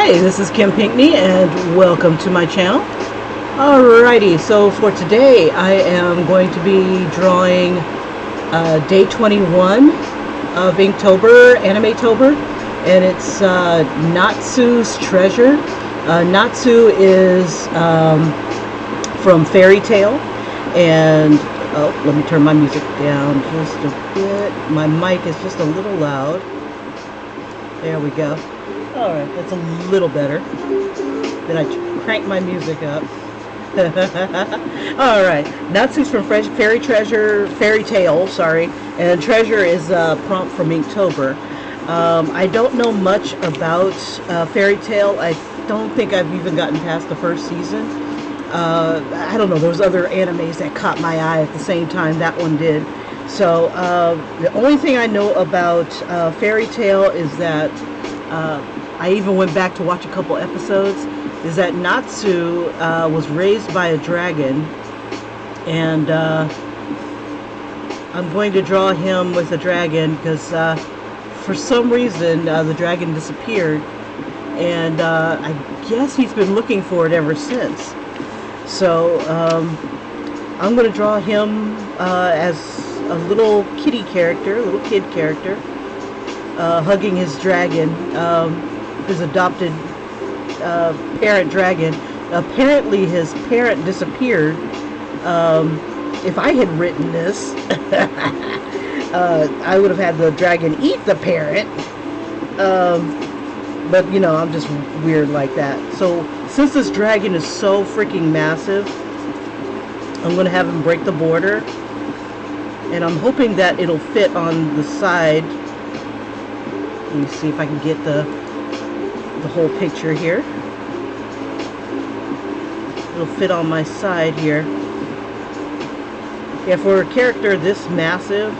Hi, this is Kim Pinkney and welcome to my channel. Alrighty, so for today I am going to be drawing day 21 of Inktober, AnimeTober, and it's Natsu's Treasure. Natsu is from Fairy Tail, and oh, let me turn my music down just a bit. My mic is just a little loud. There we go. Alright, that's a little better. Then I crank my music up. Alright, Natsu's from Fairy Tail, and Treasure is a prompt from Inktober. I don't know much about Fairy Tail. I don't think I've even gotten past the first season. I don't know, there was other animes that caught my eye at the same time that one did. So the only thing I know about Fairy Tail is that I even went back to watch a couple episodes, is that Natsu was raised by a dragon, and I'm going to draw him with a dragon because for some reason the dragon disappeared, and I guess he's been looking for it ever since. So I'm going to draw him as a little kitty character, a little kid character, hugging his dragon, his adopted parent dragon. Apparently his parent disappeared. If I had written this, I would have had the dragon eat the parent. But you know, I'm just weird like that. So since this dragon is so freaking massive, I'm going to have him break the border. And I'm hoping that it'll fit on the side. Let me see if I can get the whole picture here. It'll fit on my side here. Yeah, for a character this massive,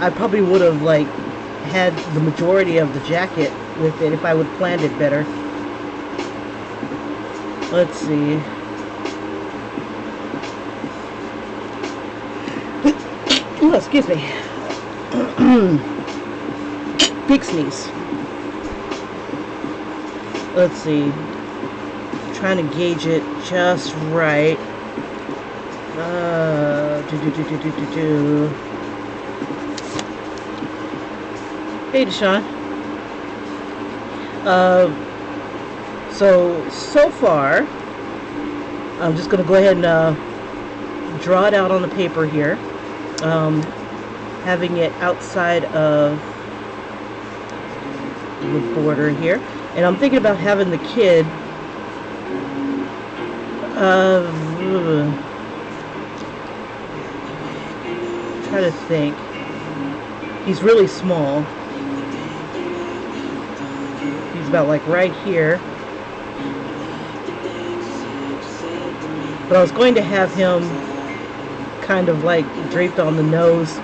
I probably would have like had the majority of the jacket with it if I would have planned it better. Let's see. Oh, excuse me. Big sneeze. Let's see. Trying to gauge it just right. Hey, Deshaun. So far, I'm just going to go ahead and draw it out on the paper here. Having it outside of the border here, and I'm thinking about having the kid try to think. He's really small. He's about like right here, but I was going to have him kind of like draped on the nose.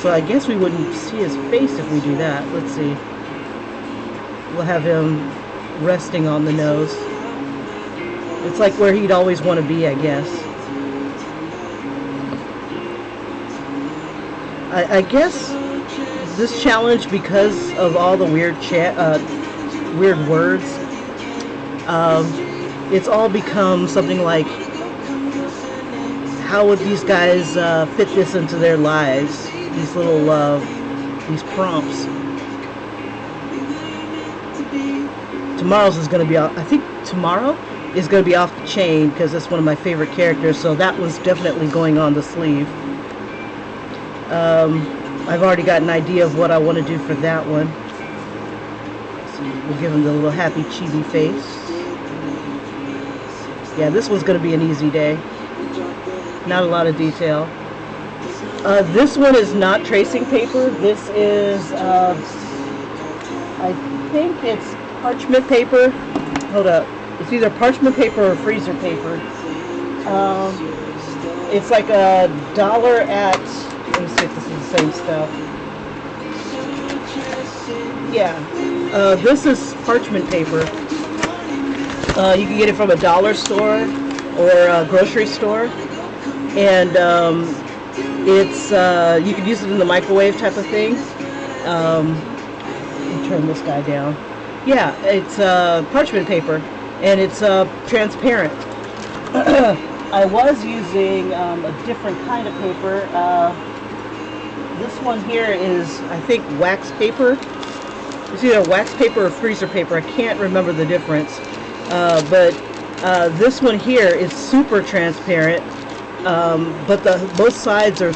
So I guess we wouldn't see his face if we do that. Let's see. We'll have him resting on the nose. It's like where he'd always want to be, I guess. I guess this challenge, because of all the weird weird words, it's all become something like, how would these guys fit this into their lives? These little, these prompts. Tomorrow's is going to be, I think tomorrow is going to be off the chain because it's one of my favorite characters, so that was definitely going on the sleeve. I've already got an idea of what I want to do for that one. So we'll give him the little happy chibi face. Yeah, this one's going to be an easy day. Not a lot of detail. This one is not tracing paper. This is, I think it's parchment paper. Hold up. It's either parchment paper or freezer paper. It's like $1 at, let me see if this is the same stuff. Yeah. This is parchment paper. You can get it from a dollar store or a grocery store. And it's you can use it in the microwave type of thing. turn this guy down. Yeah, it's parchment paper, and it's transparent. I was using a different kind of paper. This one here is, I think, wax paper. It's either wax paper or freezer paper. I can't remember the difference. But this one here is super transparent, but both sides are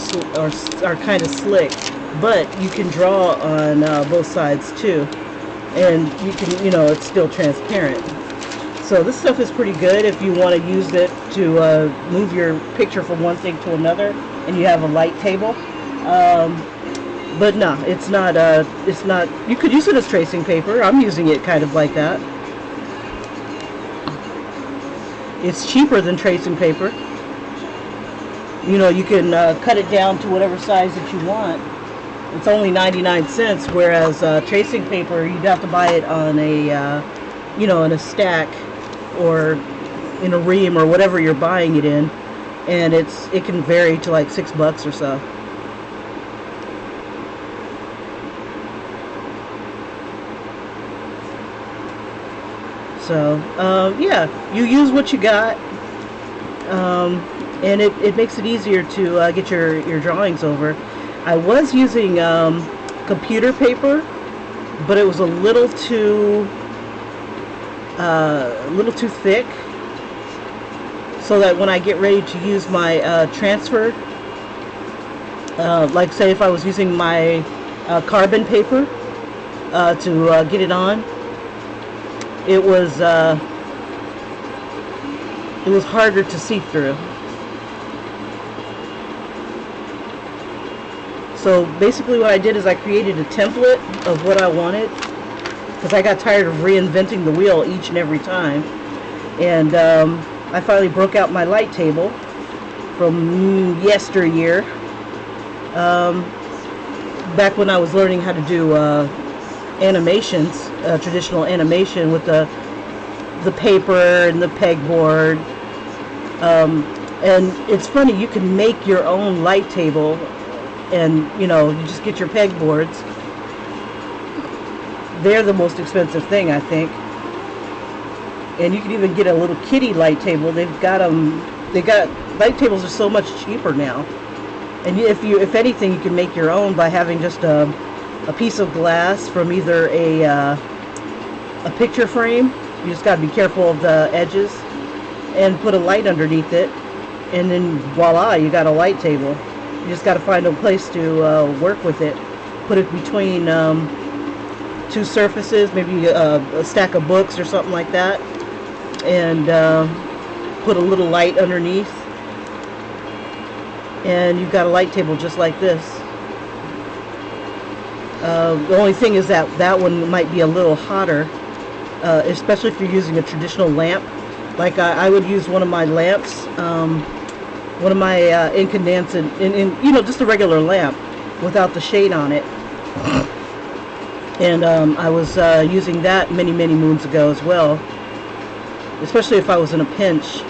kind of slick. But you can draw on both sides too, and you can, it's still transparent. So this stuff is pretty good if you want to use it to move your picture from one thing to another, and you have a light table. But no, it's not. It's not. You could use it as tracing paper. I'm using it kind of like that. It's cheaper than tracing paper. You can cut it down to whatever size that you want. It's only 99 cents, whereas tracing paper, you'd have to buy it on a, in a stack or in a ream or whatever you're buying it in, and it can vary to like $6 or so. So yeah, you use what you got, and it makes it easier to get your drawings over. I was using computer paper, but it was a little too thick, so that when I get ready to use my transfer, like say if I was using my carbon paper to get it on, it was harder to see through. So basically what I did is I created a template of what I wanted, because I got tired of reinventing the wheel each and every time. And I finally broke out my light table from yesteryear, back when I was learning how to do animations, traditional animation with the paper and the pegboard. And it's funny, you can make your own light table, and you just get your pegboards. They're the most expensive thing, I think. And you can even get a little kitty light table. They got light tables are so much cheaper now. And if anything, you can make your own by having just a piece of glass from either a picture frame. You just got to be careful of the edges, and put a light underneath it, and then voila, you got a light table. You just got to find a place to work with it. Put it between two surfaces, maybe a stack of books or something like that, and put a little light underneath, and you've got a light table just like this. The only thing is that one might be a little hotter, especially if you're using a traditional lamp. Like I would use one of my lamps, one of my inkingNatsu, in just a regular lamp without the shade on it. And I was using that many moons ago as well, especially if I was in a pinch.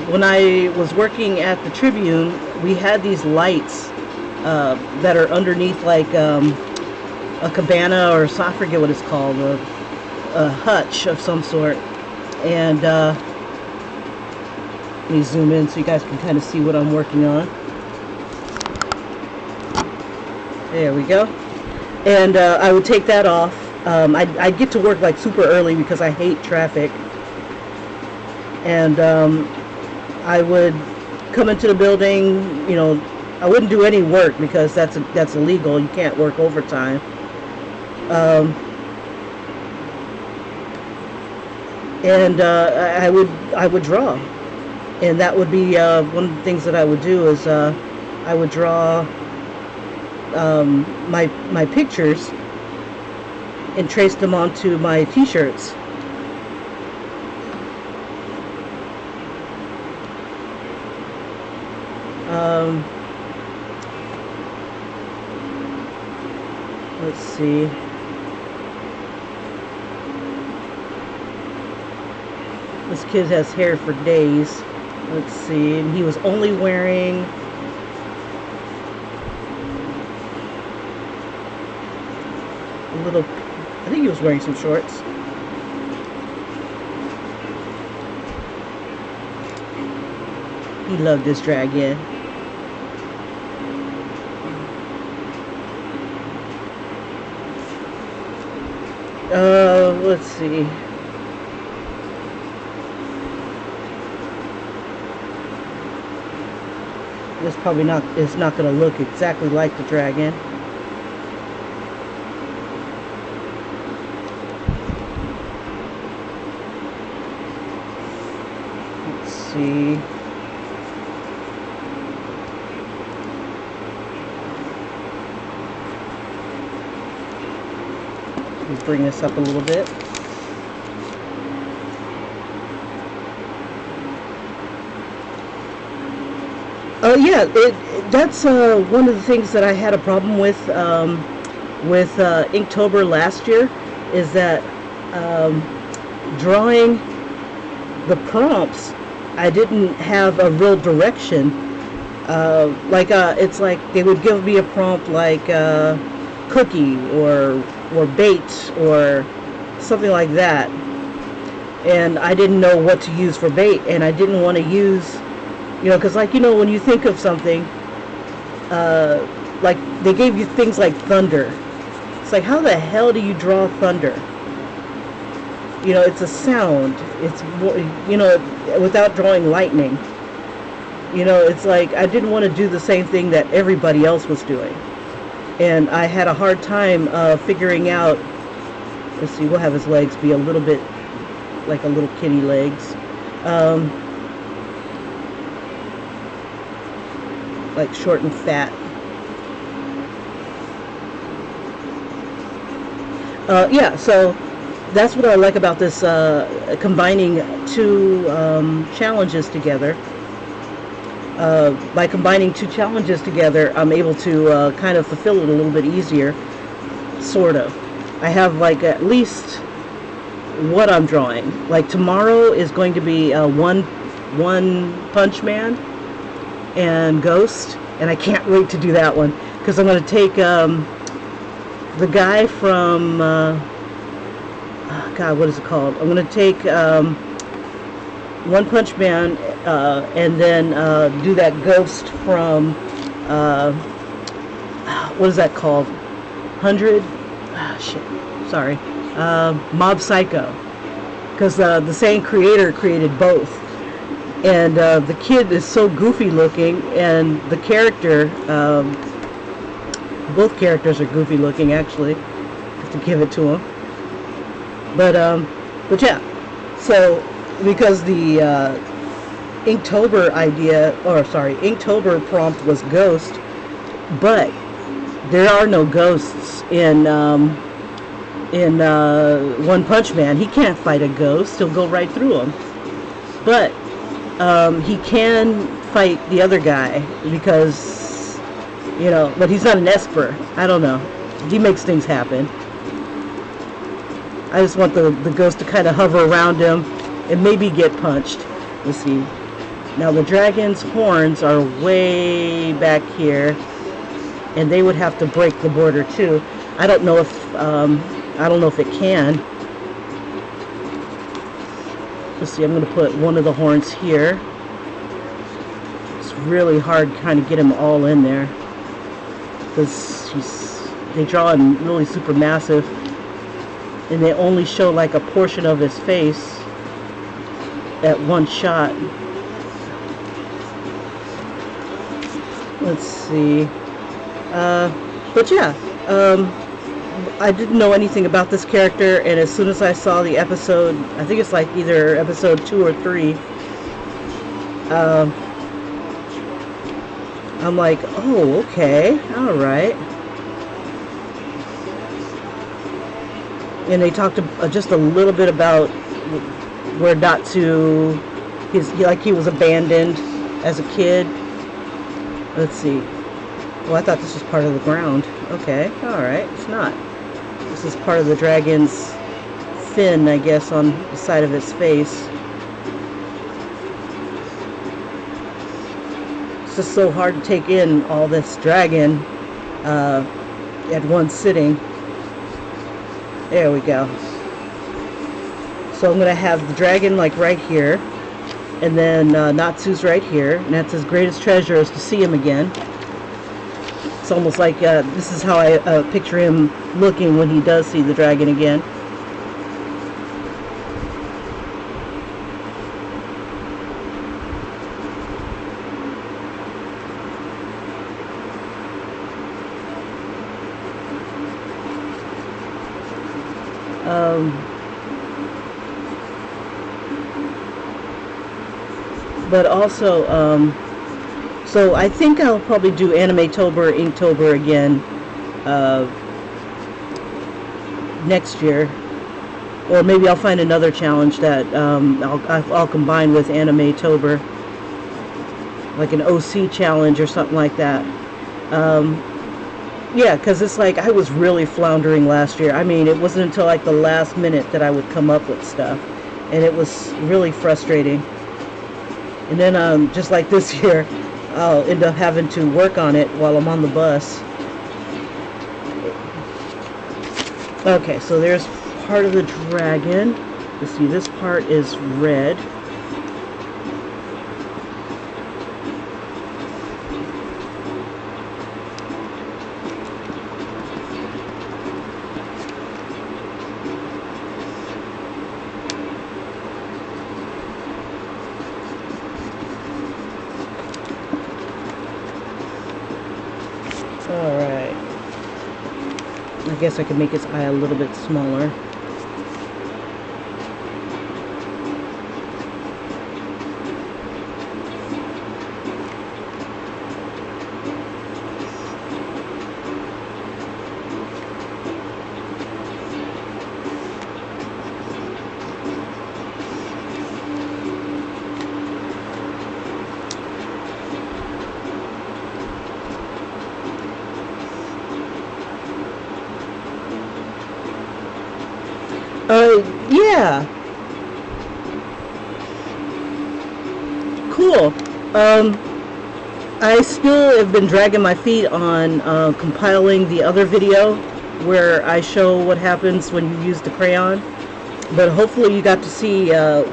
When I was working at the Tribune, we had these lights that are underneath, like a cabana, or I forget what it's called, a hutch of some sort. And let me zoom in so you guys can kind of see what I'm working on. There we go. And I would take that off. I'd get to work like super early because I hate traffic. And I would come into the building, I wouldn't do any work because that's illegal. You can't work overtime. And I would draw, and that would be one of the things that I would do is I would draw my pictures and trace them onto my t-shirts. Let's see. This kid has hair for days. Let's see. And he was only wearing a little, I think he was wearing some shorts. He loved this dragon. Let's see. This probably not, it's not going to look exactly like the dragon. Let's see. Let me bring this up a little bit. Yeah, that's one of the things that I had a problem with Inktober last year, is that drawing the prompts, I didn't have a real direction. It's like they would give me a prompt like cookie or bait or something like that, and I didn't know what to use for bait, and I didn't want to use, because when you think of something, like they gave you things like thunder. It's like, how the hell do you draw thunder? It's a sound. It's, without drawing lightning. It's like I didn't want to do the same thing that everybody else was doing. And I had a hard time figuring out, let's see, we'll have his legs be a little bit like a little kitty legs. Like short and fat. Yeah, so that's what I like about this, combining two challenges together. By combining two challenges together, I'm able to kind of fulfill it a little bit easier, sort of. I have like at least what I'm drawing. Like tomorrow is going to be One Punch Man and Ghost, and I can't wait to do that one, because I'm going to take the guy from God, what is it called? I'm going to take One Punch Man and then do that Ghost from what is that called? 100? Shit, sorry. Mob Psycho, because the same creator created both. And the kid is so goofy looking, and the character, both characters are goofy looking, actually. I have to give it to him. But yeah, so because the Inktober Inktober prompt was ghost, but there are no ghosts in One Punch Man. He can't fight a ghost; he'll go right through him. But he can fight the other guy, because, but he's not an Esper. I don't know. He makes things happen. I just want the ghost to kind of hover around him and maybe get punched. Let's see. Now the dragon's horns are way back here, and they would have to break the border too. I don't know if it can. Let's see, I'm going to put one of the horns here. It's really hard to kind of get him all in there, because they draw him really super massive, and they only show like a portion of his face at one shot. Let's see. But yeah, I didn't know anything about this character, and as soon as I saw the episode, I think it's like either episode 2 or 3, I'm like, oh, okay, alright. And they talked just a little bit about where Natsu, he was abandoned as a kid. Let's see. Well, I thought this was part of the ground. Okay, alright, it's not. This is part of the dragon's fin, I guess, on the side of its face. It's just so hard to take in all this dragon at one sitting. There we go. So I'm going to have the dragon like right here. And then Natsu's right here. And that's his greatest treasure, is to see him again. It's almost like this is how I picture him looking when he does see the dragon again. But also, so I think I'll probably do AnimeTober, Inktober again next year, or maybe I'll find another challenge that I'll combine with AnimeTober, like an OC challenge or something like that. Yeah, because it's like I was really floundering last year. I mean, it wasn't until like the last minute that I would come up with stuff, and it was really frustrating. And then just like this year, I'll end up having to work on it while I'm on the bus. Okay, so there's part of the dragon. You see, this part is red. Alright. I guess I can make his eye a little bit smaller. Yeah. Cool. I still have been dragging my feet on compiling the other video where I show what happens when you use the crayon. But hopefully you got to see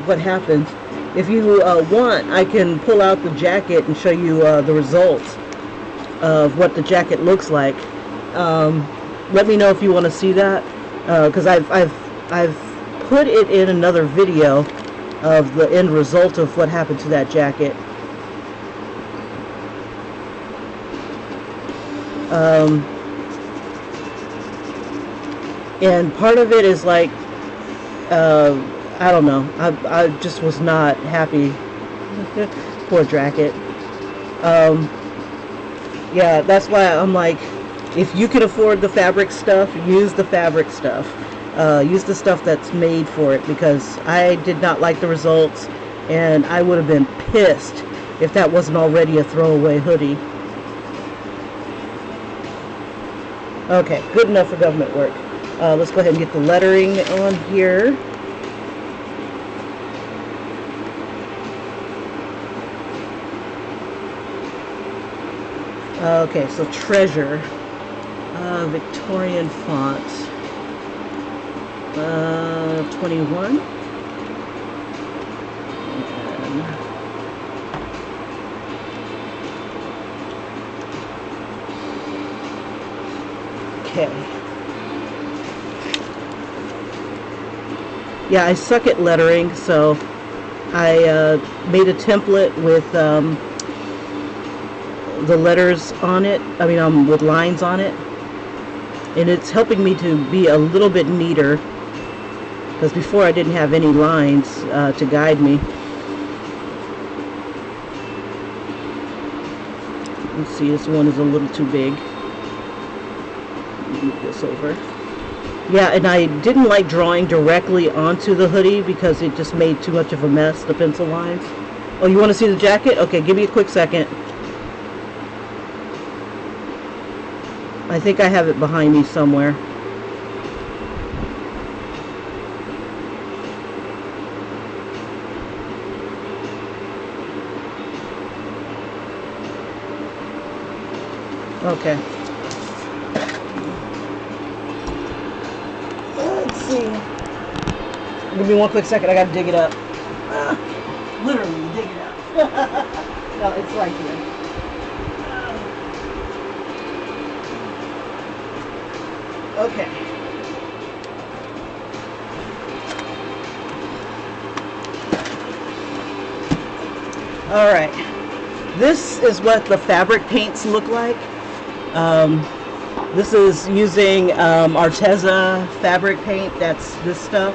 what happens. If you want, I can pull out the jacket and show you the results of what the jacket looks like. Let me know if you want to see that, because I've put it in another video of the end result of what happened to that jacket. And part of it is like, I don't know, I just was not happy. Poor jacket. Yeah, that's why I'm like, if you can afford the fabric stuff, use the fabric stuff. Use the stuff that's made for it, because I did not like the results, and I would have been pissed if that wasn't already a throwaway hoodie. Okay, good enough for government work. Let's go ahead and get the lettering on here. Okay, so treasure. Victorian font. 21. Okay. Yeah, I suck at lettering, so I made a template with the letters on it. I mean, with lines on it, and it's helping me to be a little bit neater, because before I didn't have any lines to guide me. Let's see, this one is a little too big. Move this over. Yeah, and I didn't like drawing directly onto the hoodie because it just made too much of a mess, the pencil lines. Oh, you want to see the jacket? Okay, give me a quick second. I think I have it behind me somewhere. Okay. Give me one quick second. I gotta dig it up. Literally dig it up. No, it's right here. Okay. All right. This is what the fabric paints look like. This is using Arteza fabric paint. That's this stuff.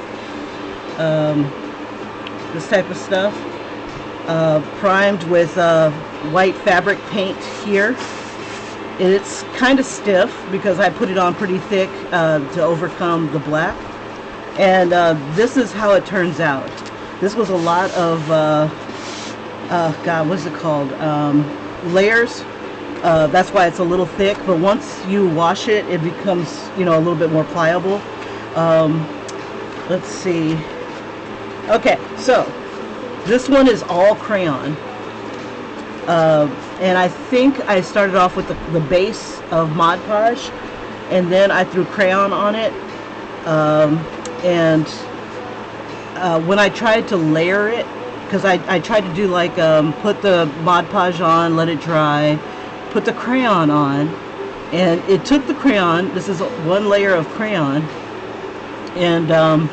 This type of stuff. Primed with white fabric paint here. It's kind of stiff because I put it on pretty thick to overcome the black. And this is how it turns out. This was a lot of, God, what's it called? Layers. That's why it's a little thick, but once you wash it, it becomes, you know, a little bit more pliable. Let's see. Okay, so this one is all crayon. And I think I started off with the base of Mod Podge, and then I threw crayon on it. When I tried to layer it, because I tried to do like put the Mod Podge on, let it dry, put the crayon on, and it took the crayon. This is one layer of crayon, and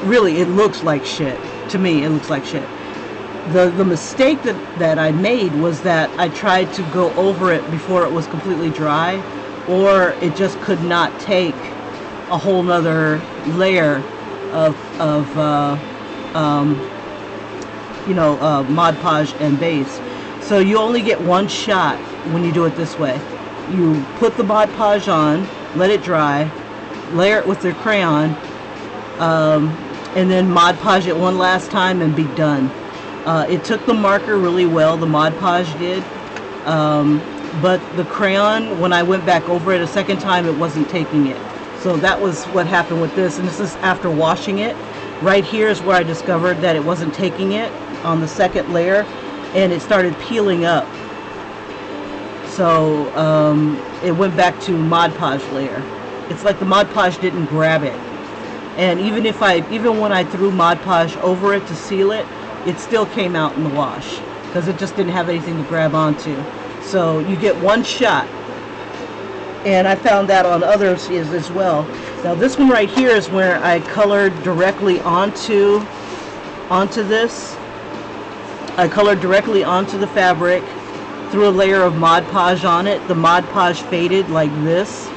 really it looks like shit. To me, it looks like shit. The mistake that I made was that I tried to go over it before it was completely dry, or it just could not take a whole nother layer of Mod Podge and base. So you only get one shot when you do it this way. You put the Mod Podge on, let it dry, layer it with your crayon, and then Mod Podge it one last time and be done. It took the marker really well, the Mod Podge did, but the crayon, when I went back over it a second time, it wasn't taking it. So that was what happened with this, and this is after washing it. Right here is where I discovered that it wasn't taking it on the second layer, and it started peeling up. So it went back to Mod Podge layer. It's like the Mod Podge didn't grab it. And even when I threw Mod Podge over it to seal it, it still came out in the wash because it just didn't have anything to grab onto. So you get one shot, and I found that on others as well. Now this one right here is where I colored directly onto this. I colored directly onto the fabric, threw a layer of Mod Podge on it. The Mod Podge faded like this,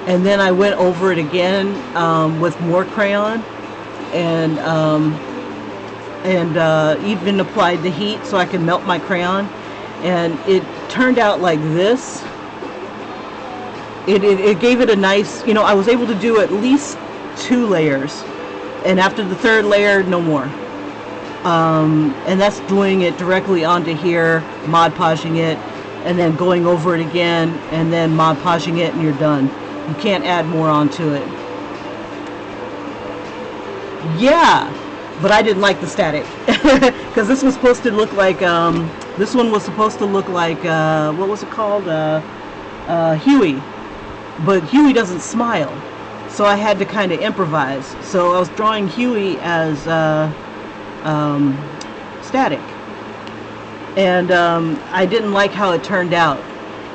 and then I went over it again with more crayon, and even applied the heat so I can melt my crayon, and it turned out like this. It gave it a nice, you know, I was able to do at least 2 layers, and after the 3rd layer, no more. And that's doing it directly onto here, Mod Podging it, and then going over it again, and then Mod Podging it, and you're done. You can't add more onto it. Yeah, but I didn't like the static because this was supposed to look like this one was supposed to look like what was it called, Huey, but Huey doesn't smile, so I had to kind of improvise. So I was drawing Huey as static, and I didn't like how it turned out.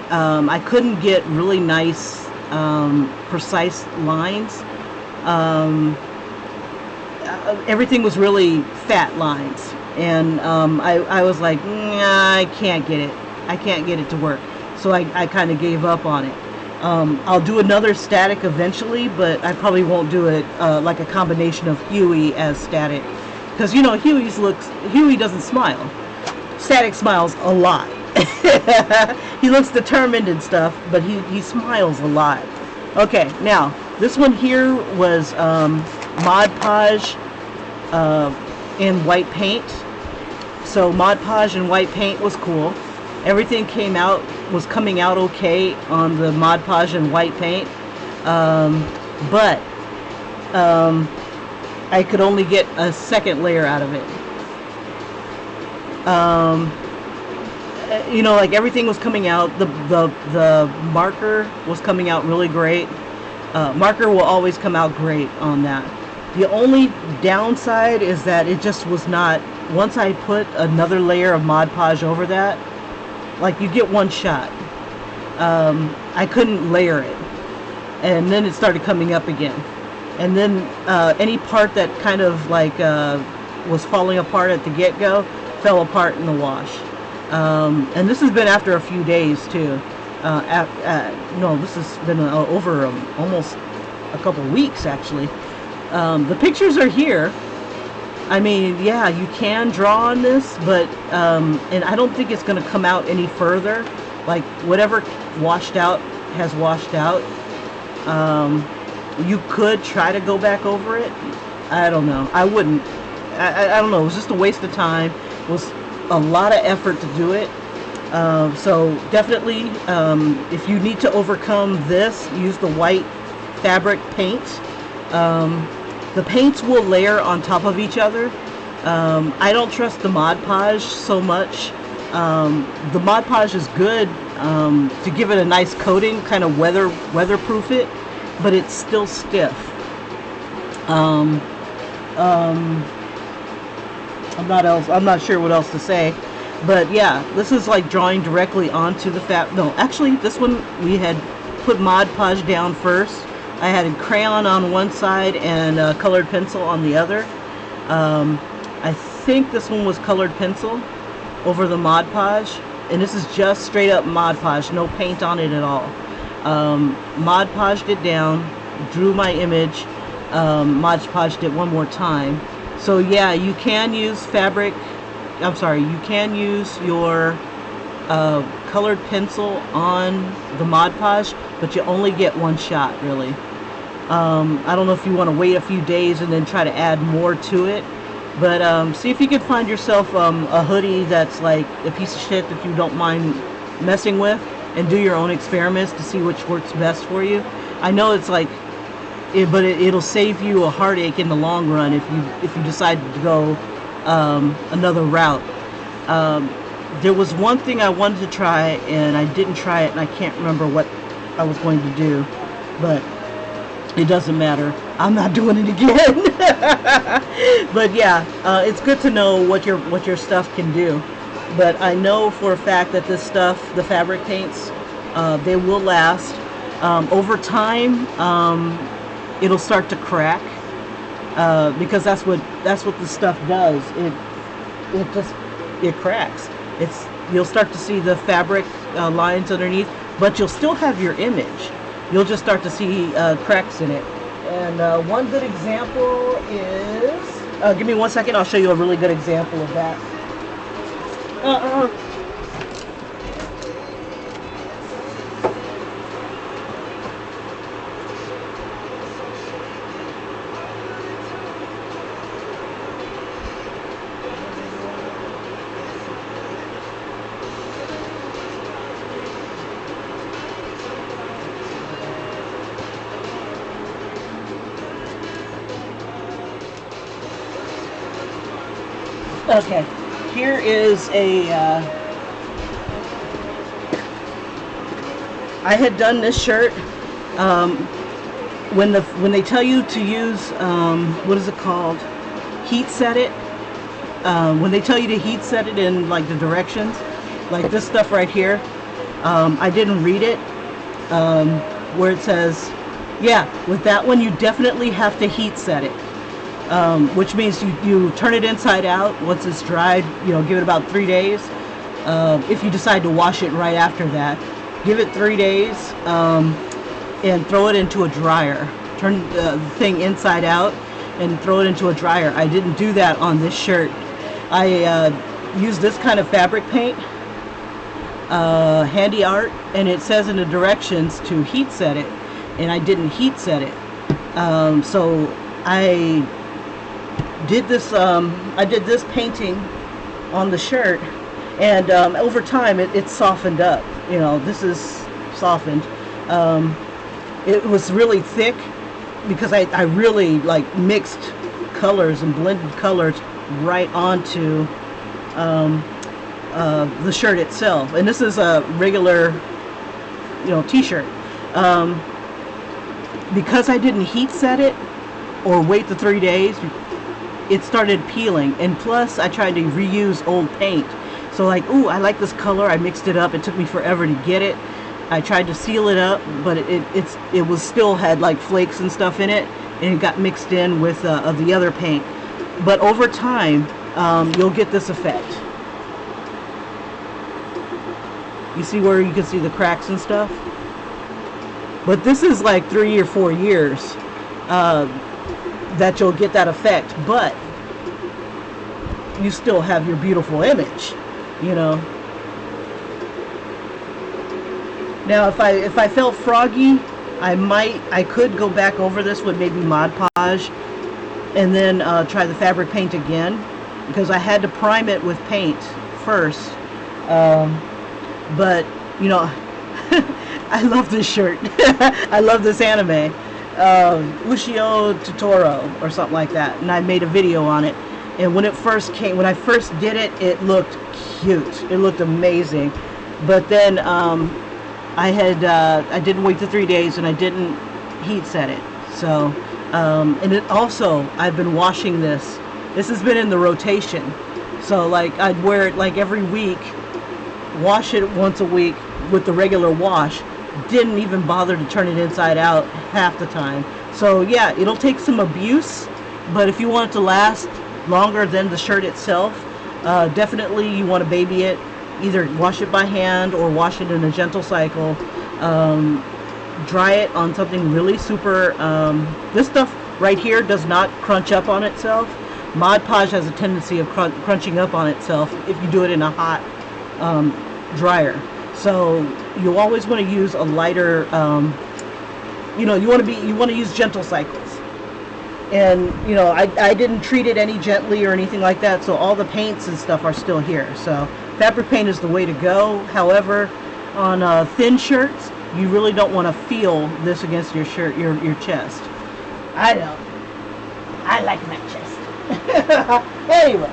I couldn't get really nice precise lines. Everything was really fat lines, and I was like, nah, I can't get it. I can't get it to work. So I kind of gave up on it. I'll do another static eventually, but I probably won't do it like a combination of Huey as static, because you know Huey doesn't smile. Static smiles a lot. He looks determined and stuff, but he smiles a lot. Okay, now this one here was Mod Podge in white paint. So Mod Podge in white paint was cool. Everything was coming out okay on the Mod Podge in white paint, but I could only get a 2nd layer out of it. You know, like everything was coming out. The marker was coming out really great. Marker will always come out great on that. The only downside is that it just was not, once I put another layer of Mod Podge over that, like you get one shot. I couldn't layer it. And then it started coming up again. And then any part that kind of like was falling apart at the get-go fell apart in the wash. And this has been after a few days too. No, this has been over almost a couple weeks actually. The pictures are here. I mean, yeah, you can draw on this, but and I don't think it's going to come out any further. Like whatever washed out has washed out. You could try to go back over it. I don't know. I wouldn't. I don't know. It was just a waste of time. It was a lot of effort to do it. So definitely, if you need to overcome this, use the white fabric paint. The paints will layer on top of each other. I don't trust the Mod Podge so much. The Mod Podge is good to give it a nice coating, kind of weatherproof it, but it's still stiff. I'm not sure what else to say, but yeah, this is like drawing directly onto the no, actually this one we had put Mod Podge down first. I had a crayon on one side and a colored pencil on the other. I think this one was colored pencil over the Mod Podge, and this is just straight up Mod Podge, no paint on it at all. Mod Podged it down, drew my image, Mod Podged it one more time. So yeah, you can use fabric, I'm sorry, you can use your colored pencil on the Mod Podge, but you only get one shot really. I don't know if you want to wait a few days and then try to add more to it, but see if you can find yourself a hoodie that's like a piece of shit that you don't mind messing with, and do your own experiments to see which works best for you. I know it's like, but it'll save you a heartache in the long run if you decide to go another route. There was one thing I wanted to try and I didn't try it, and I can't remember what I was going to do, but it doesn't matter. I'm not doing it again. But yeah, it's good to know what your stuff can do. But I know for a fact that this stuff, the fabric paints, they will last. Over time, it'll start to crack because that's what the stuff does. It cracks. You'll start to see the fabric lines underneath, but you'll still have your image. You'll just start to see cracks in it. And one good example is, give me 1 second, I'll show you a really good example of that. Okay, here is a, I had done this shirt, when they tell you to use, what is it called, heat set it, when they tell you to heat set it in like the directions, like this stuff right here, I didn't read it, where it says, yeah, with that one you definitely have to heat set it. Which means you turn it inside out once it's dried, give it about 3 days. If you decide to wash it right after that, give it 3 days and throw it into a dryer. Turn the thing inside out and throw it into a dryer. I didn't do that on this shirt. I used this kind of fabric paint, Handy Art, and it says in the directions to heat set it, and I didn't heat set it. So I did this painting on the shirt, and over time it softened up. This is softened. It was really thick because I really like mixed colors and blended colors right onto the shirt itself. And this is a regular t-shirt. Because I didn't heat set it, or wait the 3 days, it started peeling. And plus, I tried to reuse old paint. So like, ooh, I like this color. I mixed it up. It took me forever to get it. I tried to seal it up, but it was still had like flakes and stuff in it, and it got mixed in with the other paint. But over time, you'll get this effect. You see where you can see the cracks and stuff? But this is like 3 or 4 years that you'll get that effect, but you still have your beautiful image, you know. Now if I felt froggy, I could go back over this with maybe Mod Podge and then try the fabric paint again, because I had to prime it with paint first. But you know, I love this shirt. I love this anime, Ushio Totoro or something like that, and I made a video on it. And when it first came, when I first did it, it looked cute. It looked amazing. But then I didn't wait the 3 days, and I didn't heat set it. So and it also, I've been washing this. This has been in the rotation. So like I'd wear it like every week, wash it once a week with the regular wash. Didn't even bother to turn it inside out half the time. So yeah, it'll take some abuse, but if you want it to last longer than the shirt itself, definitely you want to baby it. Either wash it by hand or wash it in a gentle cycle. Dry it on something really super. This stuff right here does not crunch up on itself. Mod Podge has a tendency of crunching up on itself if you do it in a hot dryer. So you always want to use a lighter. You know, you want to use gentle cycles. And you know, I didn't treat it any gently or anything like that, so all the paints and stuff are still here. So fabric paint is the way to go. However, on thin shirts, you really don't want to feel this against your shirt, your chest. I don't. I like my chest. Anyway,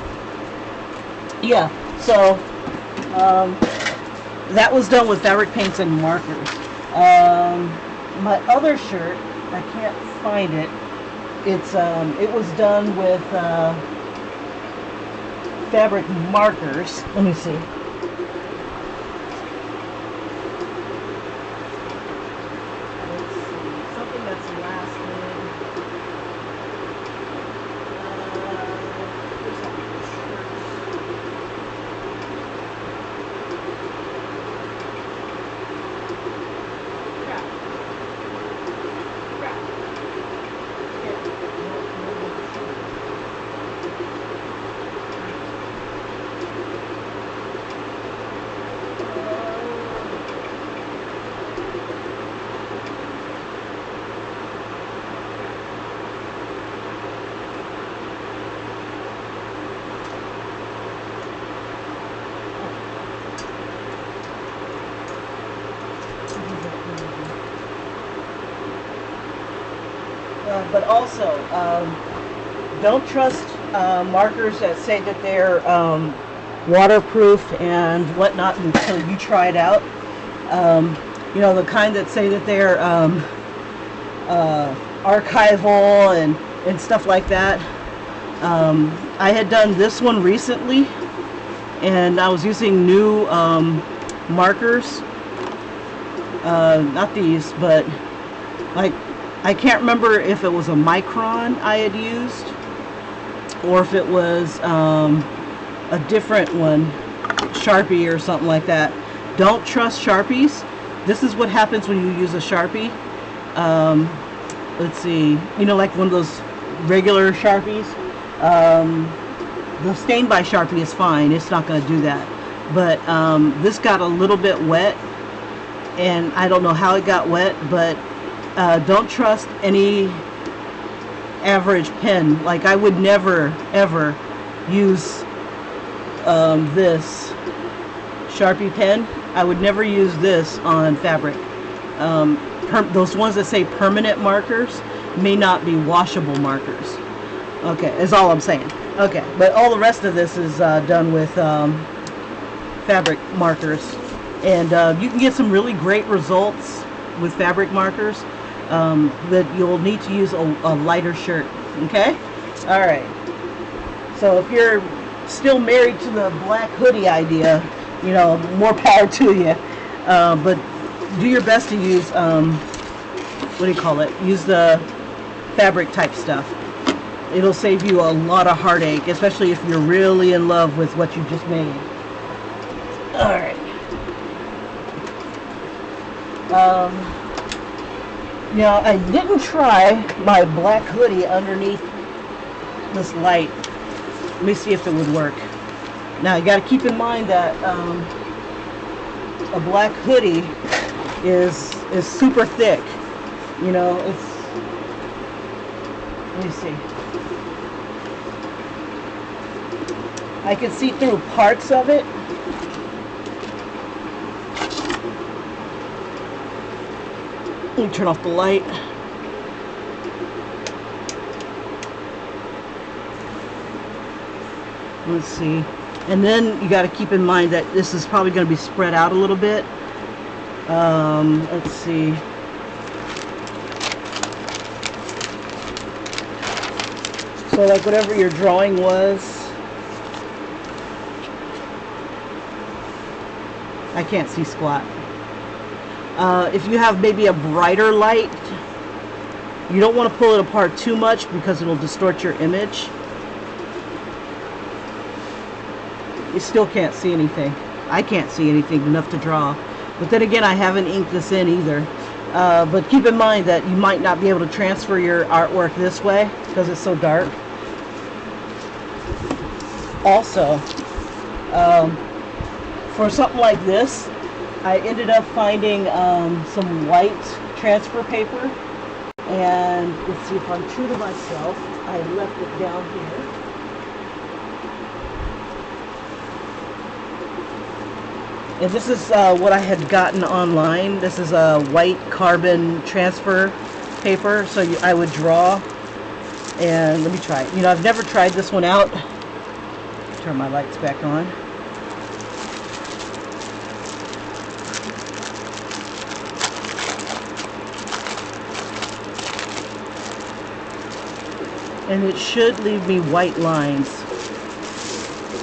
yeah. So that was done with fabric paints and markers. My other shirt, I can't find it. It was done with fabric markers. Let me see. Let's see. Something that's lasted. There's some shirts. But also, don't trust markers that say that they're waterproof and whatnot until you try it out. You know, the kind that say that they're archival and stuff like that. I had done this one recently, and I was using new markers. Not these, but like, I can't remember if it was a micron I had used or if it was a different one, Sharpie or something like that. Don't trust Sharpies. This is what happens when you use a Sharpie. Let's see, you know, like one of those regular Sharpies. The stain by Sharpie is fine. It's not going to do that. But this got a little bit wet, and I don't know how it got wet, but don't trust any average pen. Like, I would never ever use this Sharpie pen. I would never use this on fabric. Those ones that say permanent markers may not be washable markers. Okay, is all I'm saying. Okay, but all the rest of this is done with fabric markers, and you can get some really great results with fabric markers. that you'll need to use a lighter shirt. Okay? Alright. So if you're still married to the black hoodie idea, you know, more power to you. But do your best to use, what do you call it? Use the fabric type stuff. It'll save you a lot of heartache, especially if you're really in love with what you just made. Alright. Now, I didn't try my black hoodie underneath this light. Let me see if it would work. Now, you got to keep in mind that a black hoodie is super thick. You know, it's... Let me see. I can see through parts of it. Let me turn off the light. Let's see. And then you got to keep in mind that this is probably going to be spread out a little bit. Let's see. So like whatever your drawing was, I can't see squat. If you have maybe a brighter light, you don't want to pull it apart too much because it'll distort your image. You still can't see anything. I can't see anything enough to draw. But then again, I haven't inked this in either. But keep in mind that you might not be able to transfer your artwork this way because it's so dark. Also, for something like this, I ended up finding some white transfer paper, and let's see if I'm true to myself. I left it down here. And this is what I had gotten online. This is a white carbon transfer paper, so I would draw. And let me try it. You know, I've never tried this one out. Turn my lights back on. And it should leave me white lines.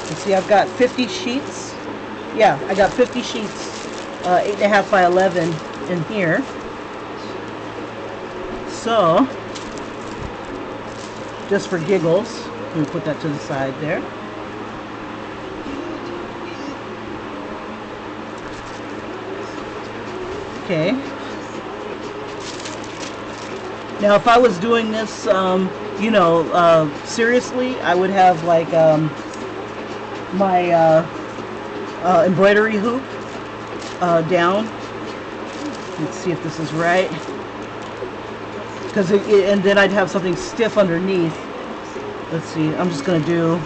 You see, I've got 50 sheets. Yeah, I got 50 sheets, 8.5 by 11 in here. So, just for giggles, let me put that to the side there. Okay. Now, if I was doing this, you know, seriously, I would have like my embroidery hoop down. Let's see if this is right. And then I'd have something stiff underneath. Let's see. I'm just gonna do.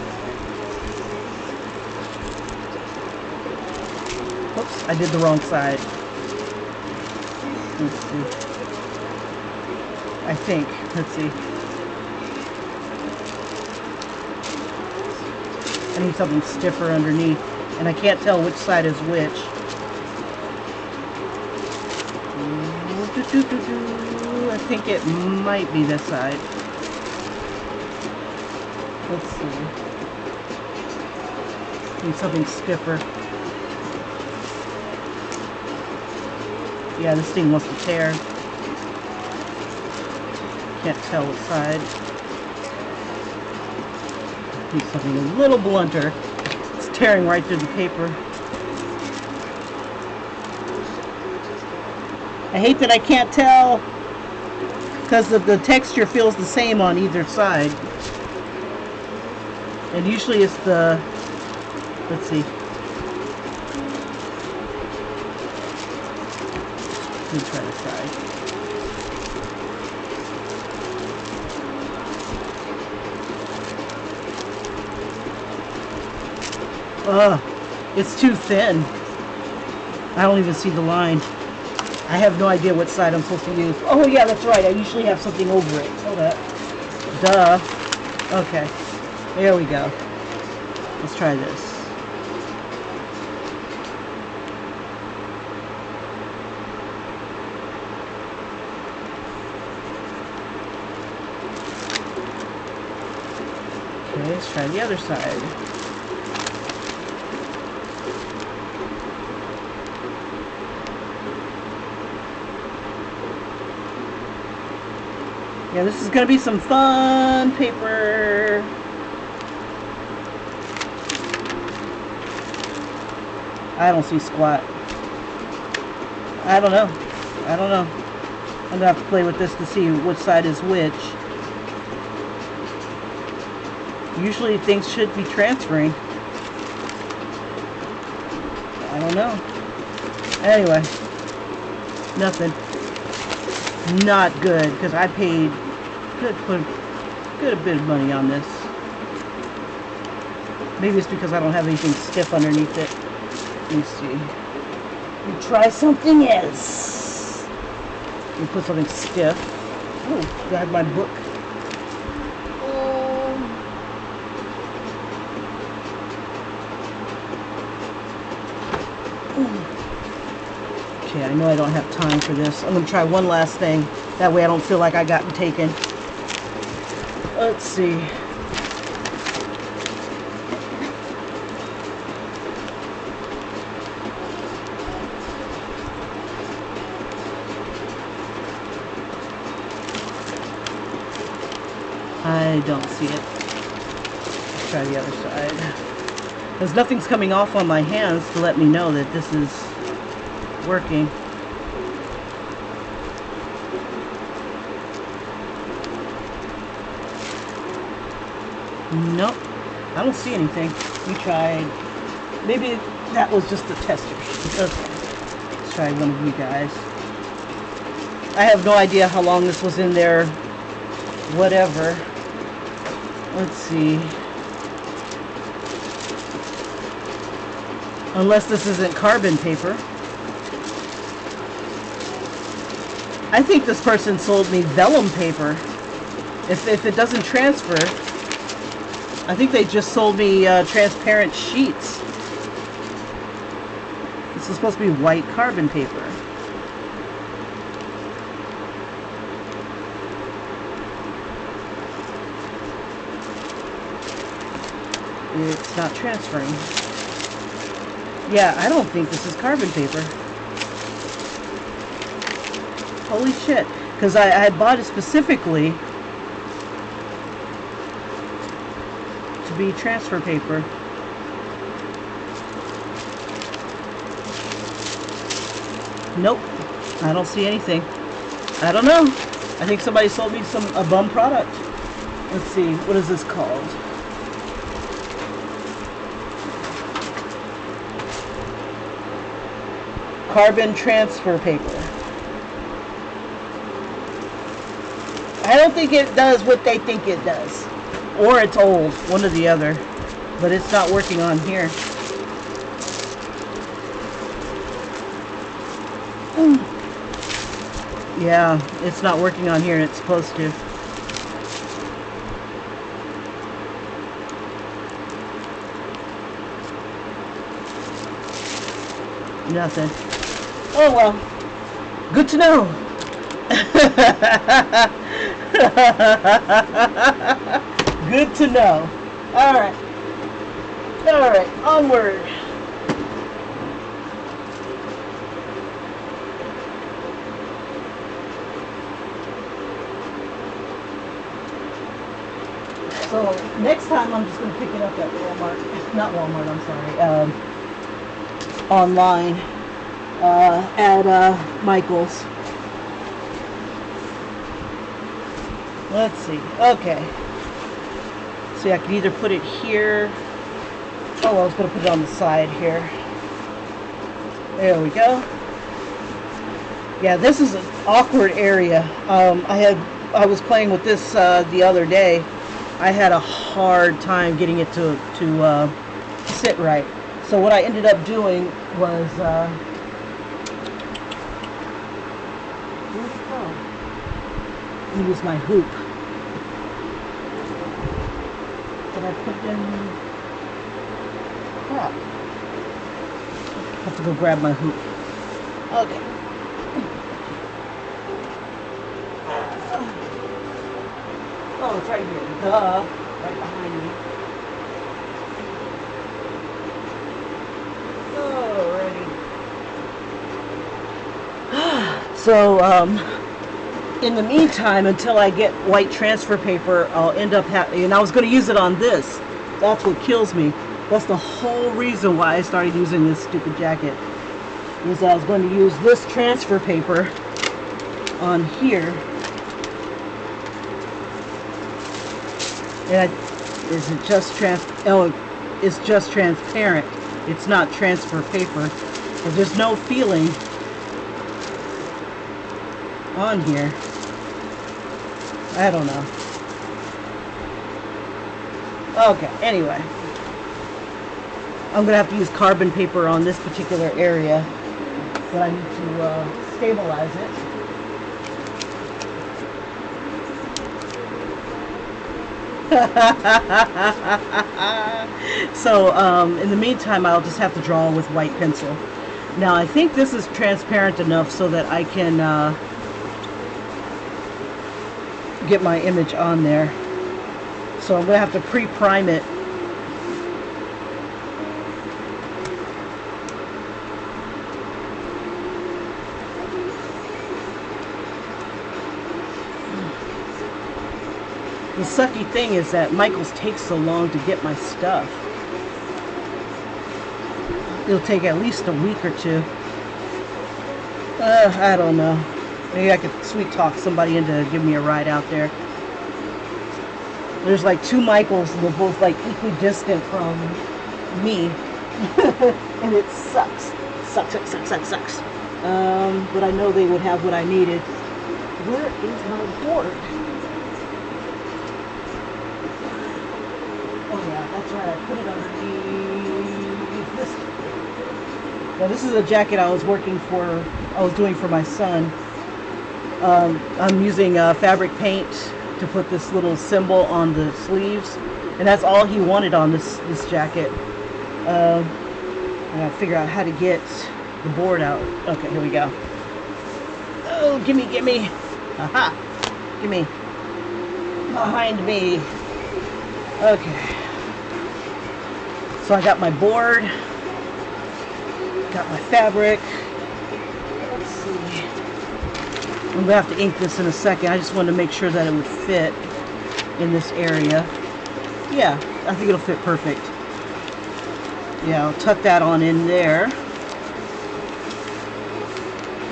Oops, I did the wrong side. Let's see. I think. Let's see. I need something stiffer underneath, and I can't tell which side is which. I think it might be this side. Let's see. Need something stiffer. Yeah, this thing wants to tear. Can't tell which side. Need something a little blunter. It's tearing right through the paper. I hate that I can't tell because the texture feels the same on either side. And usually it's the, let's see. Let me try this side. It's too thin. I don't even see the line. I have no idea what side I'm supposed to use. Oh yeah, that's right. I usually have something over it. Hold up. Duh. Okay. There we go. Let's try this. Okay, let's try the other side. Yeah, this is going to be some fun paper. I don't see squat. I don't know. I'm going to have to play with this to see which side is which. Usually things should be transferring. I don't know. Anyway, nothing. Not good, because I paid good a bit of money on this. Maybe it's because I don't have anything stiff underneath it. Let me see. Let me try something else. Let me put something stiff. Oh, I have my book. Okay, I know I don't have time for this. I'm going to try one last thing. That way I don't feel like I got taken. Let's see. I don't see it. Let's try the other side. Because nothing's coming off on my hands to let me know that this is working. Nope, I don't see anything. We tried. Maybe that was just a tester. Okay, let's try one of you guys. I have no idea how long this was in there. Whatever. Let's see. Unless this isn't carbon paper. I think this person sold me vellum paper. If it doesn't transfer, I think they just sold me transparent sheets. This is supposed to be white carbon paper. It's not transferring. Yeah, I don't think this is carbon paper. Holy shit. Because I had bought it specifically to be transfer paper. Nope. I don't see anything. I don't know. I think somebody sold me a bum product. Let's see. What is this called? Carbon transfer paper. I don't think it does what they think it does. Or it's old. One or the other. But it's not working on here. Yeah, it's not working on here and it's supposed to. Nothing. Oh well. Good to know. Good to know. Alright. Alright, onward. So next time I'm just going to pick it up at Walmart. Not Walmart, I'm sorry. Online. At Michael's. Let's see. Okay. See, I can either put it here. Oh, well, I was going to put it on the side here. There we go. Yeah, this is an awkward area. I was playing with this the other day. I had a hard time getting it to sit right. So what I ended up doing was where'd it go? Use my hoop. Did I put it in? Crap. I have to go grab my hoop. Okay. Oh, it's right here. Duh. Right behind me. So in the meantime, until I get white transfer paper, I'll end up and I was going to use it on this. That's what kills me. That's the whole reason why I started using this stupid jacket. Is I was going to use this transfer paper on here. And is it just it's just transparent. It's not transfer paper. But there's no feeling on here. I don't know. Okay, anyway. I'm going to have to use carbon paper on this particular area. But I need to stabilize it. So in the meantime, I'll just have to draw with white pencil. Now I think this is transparent enough so that I can get my image on there. So I'm going to have to pre-prime it. The sucky thing is that Michaels takes so long to get my stuff. It'll take at least a week or two. I don't know. Maybe I could sweet talk somebody into giving me a ride out there. There's like 2 Michaels and they're both like equidistant from me. And it sucks. Sucks. But I know they would have what I needed. Where is my board? Oh yeah, that's right. I put it underneath this. Now this is a jacket I was doing for my son. I'm using fabric paint to put this little symbol on the sleeves, and that's all he wanted on this jacket. I gotta figure out how to get the board out. Okay, here we go. Oh, gimme! Aha! Gimme! Behind me. Okay. So I got my board, got my fabric. Let's see. I'm going to have to ink this in a second. I just wanted to make sure that it would fit in this area. Yeah, I think it'll fit perfect. Yeah, I'll tuck that on in there.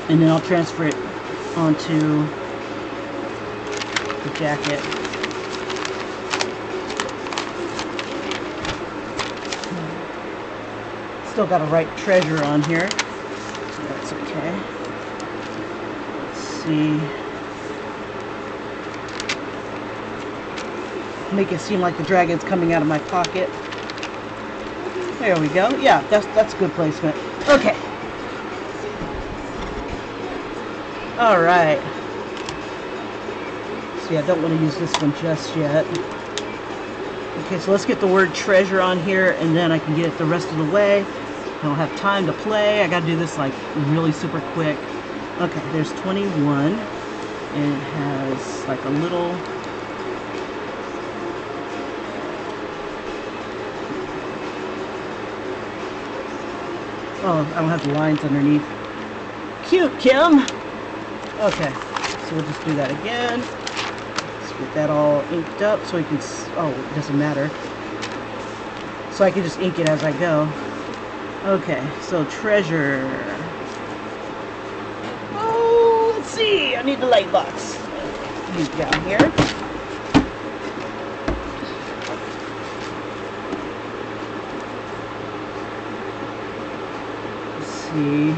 And then I'll transfer it onto the jacket. Still got to write treasure on here, so that's okay. Let's see. Make it seem like the dragon's coming out of my pocket. There we go. Yeah, that's good placement. Okay. All right. See, I don't want to use this one just yet. Okay, so let's get the word treasure on here, and then I can get it the rest of the way. I don't have time to play. I gotta do this like really super quick. Okay, there's 21, and it has like a little. Oh, I don't have the lines underneath. Cute, Kim. Okay, so we'll just do that again. Let's get that all inked up so we can. Oh, it doesn't matter. So I can just ink it as I go. Okay, so treasure. Oh, let's see. I need the light box. Use down here. Let's see.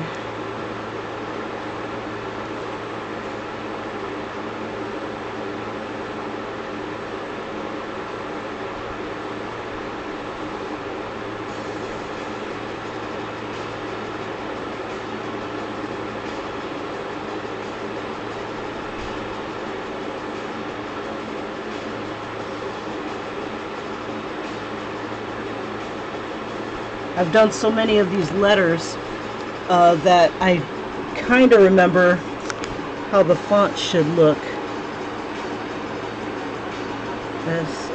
I've done so many of these letters that I kind of remember how the font should look.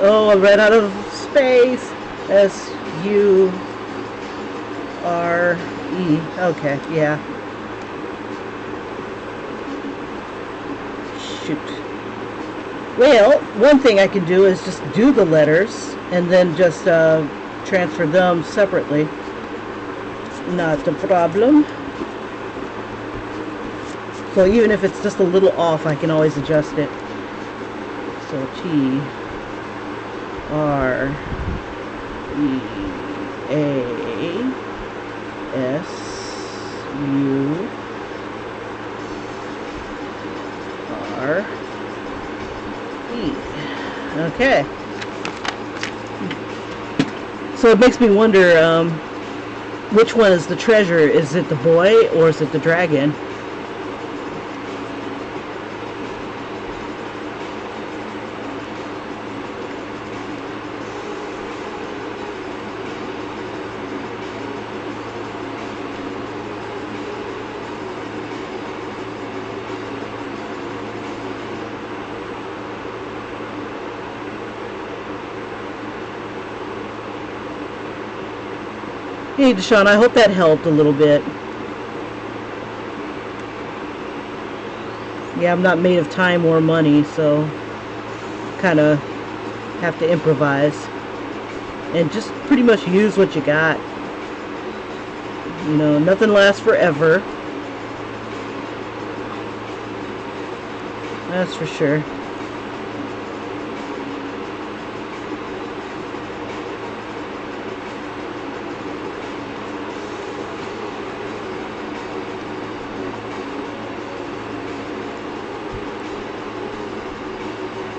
Oh, I ran out of space. S-U-R-E. Okay, yeah. shoot. Well, one thing I can do is just do the letters and then just transfer them separately. Not a problem. So even if it's just a little off, I can always adjust it. So T R E A S U R E. Okay. So it makes me wonder, which one is the treasure? Is it the boy or is it the dragon? Hey, Deshaun, I hope that helped a little bit. Yeah, I'm not made of time or money, so kind of have to improvise and just pretty much use what you got. You know, nothing lasts forever. That's for sure.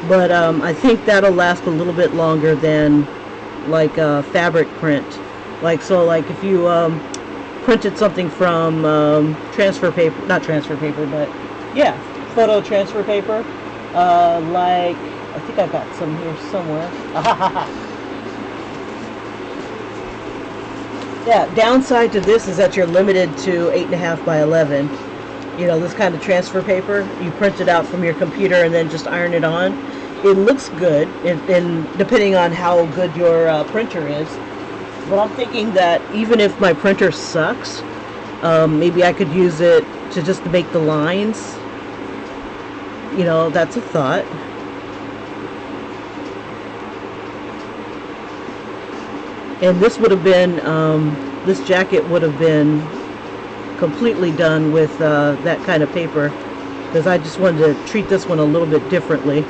But I think that'll last a little bit longer than like fabric print. Like, so like if you printed something from transfer paper, not transfer paper, but yeah, photo transfer paper, like, I think I got some here somewhere. Yeah, downside to this is that you're limited to 8.5 by 11. You know, this kind of transfer paper, you print it out from your computer and then just iron it on. It looks good, and depending on how good your printer is. But I'm thinking that even if my printer sucks, maybe I could use it to just make the lines. You know, that's a thought. And this would have been, this jacket would have been completely done with that kind of paper, because I just wanted to treat this one a little bit differently.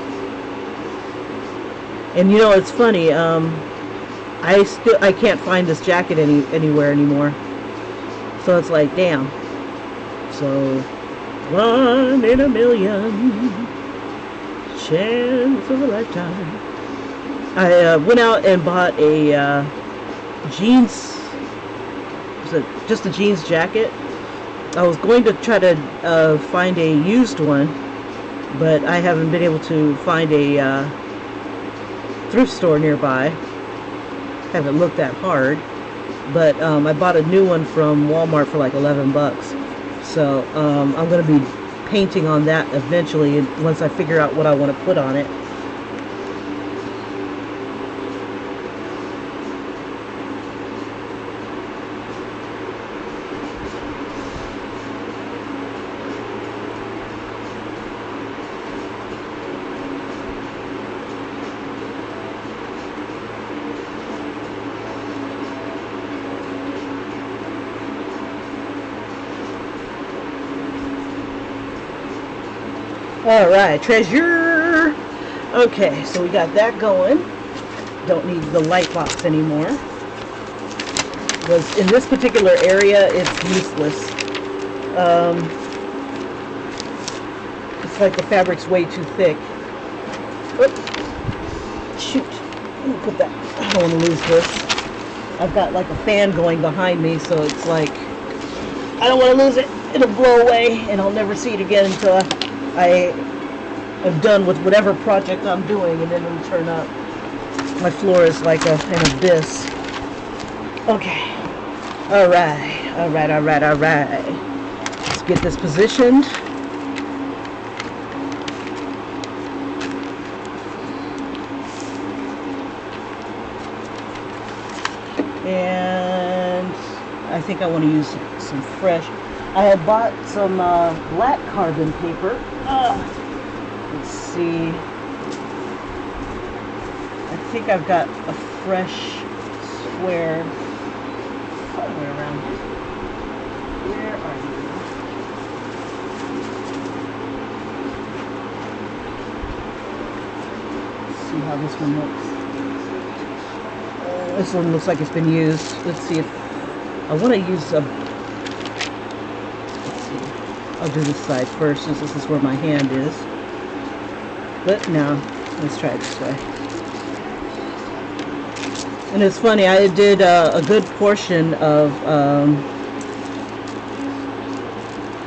And you know, it's funny, I can't find this jacket anywhere anymore, so it's like, damn. So 1 in a million, chance of a lifetime. I went out and bought a jeans, just a jeans jacket. I was going to try to find a used one, but I haven't been able to find a thrift store nearby. Haven't looked that hard, but I bought a new one from Walmart for like 11 bucks. So I'm going to be painting on that eventually once I figure out what I want to put on it. Alright, treasure! Okay, so we got that going. Don't need the light box anymore, because in this particular area it's useless. It's like the fabric's way too thick. Oop. Shoot. Let me put that. I don't want to lose this. I've got like a fan going behind me, so it's like, I don't want to lose it. It'll blow away and I'll never see it again until I am done with whatever project I'm doing, and then it'll turn up. My floor is like an abyss. Okay. Alright. Let's get this positioned. And I think I want to use some fresh. I had bought some black carbon paper. Let's see. I think I've got a fresh square somewhere around here. Where are you? Let's see how this one looks. This one looks like it's been used. Let's see if I want to use a. Let's see. I'll do this side first since this is where my hand is. But no, let's try it this way. And it's funny, I did a good portion of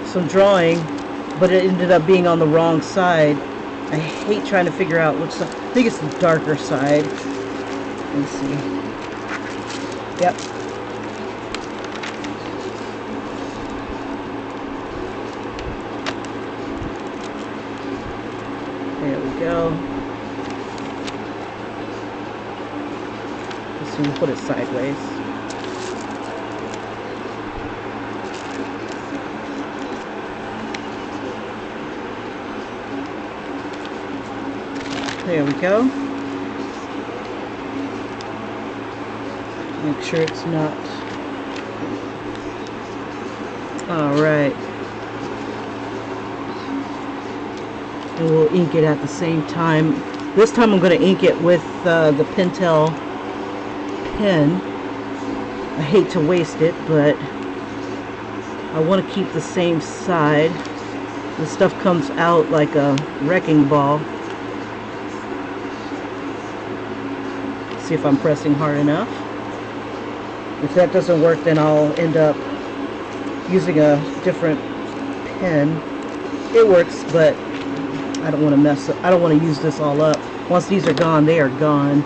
some drawing, but it ended up being on the wrong side. I hate trying to figure out which side. I think it's the darker side. Let's see. Yep. There we go. So we put it sideways. There we go. Make sure it's not. All right. And we'll ink it at the same time. This time I'm going to ink it with the Pentel pen. I hate to waste it, but I want to keep the same side. This stuff comes out like a wrecking ball. See if I'm pressing hard enough. If that doesn't work, then I'll end up using a different pen. It works, but I don't want to mess up. I don't want to use this all up. Once these are gone, they are gone.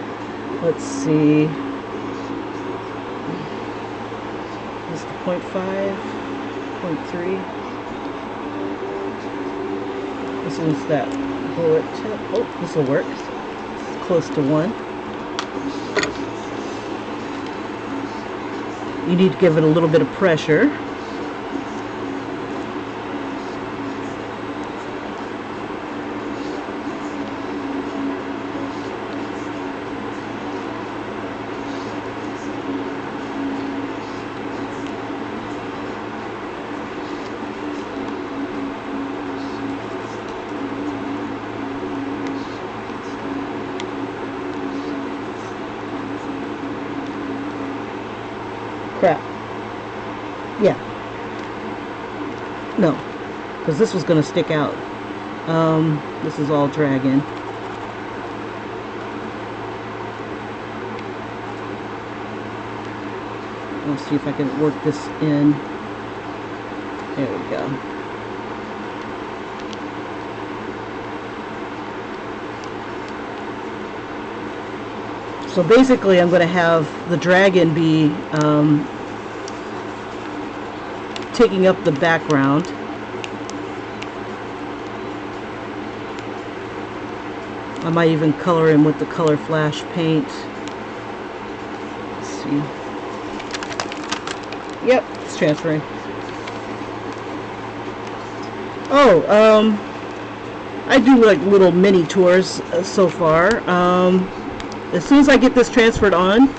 Let's see. This is the 0.5, 0.3. This one's that bullet tip. Oh, this will work. It's close to 1. You need to give it a little bit of pressure. Crap. Yeah. No. Because this was going to stick out. This is all dragging. Let's see if I can work this in. There we go. So basically I'm going to have the dragon be taking up the background. I might even color in with the Color Flash paint. Let's see. Yep, it's transferring. Oh, I do like little mini tours so far. As soon as I get this transferred on,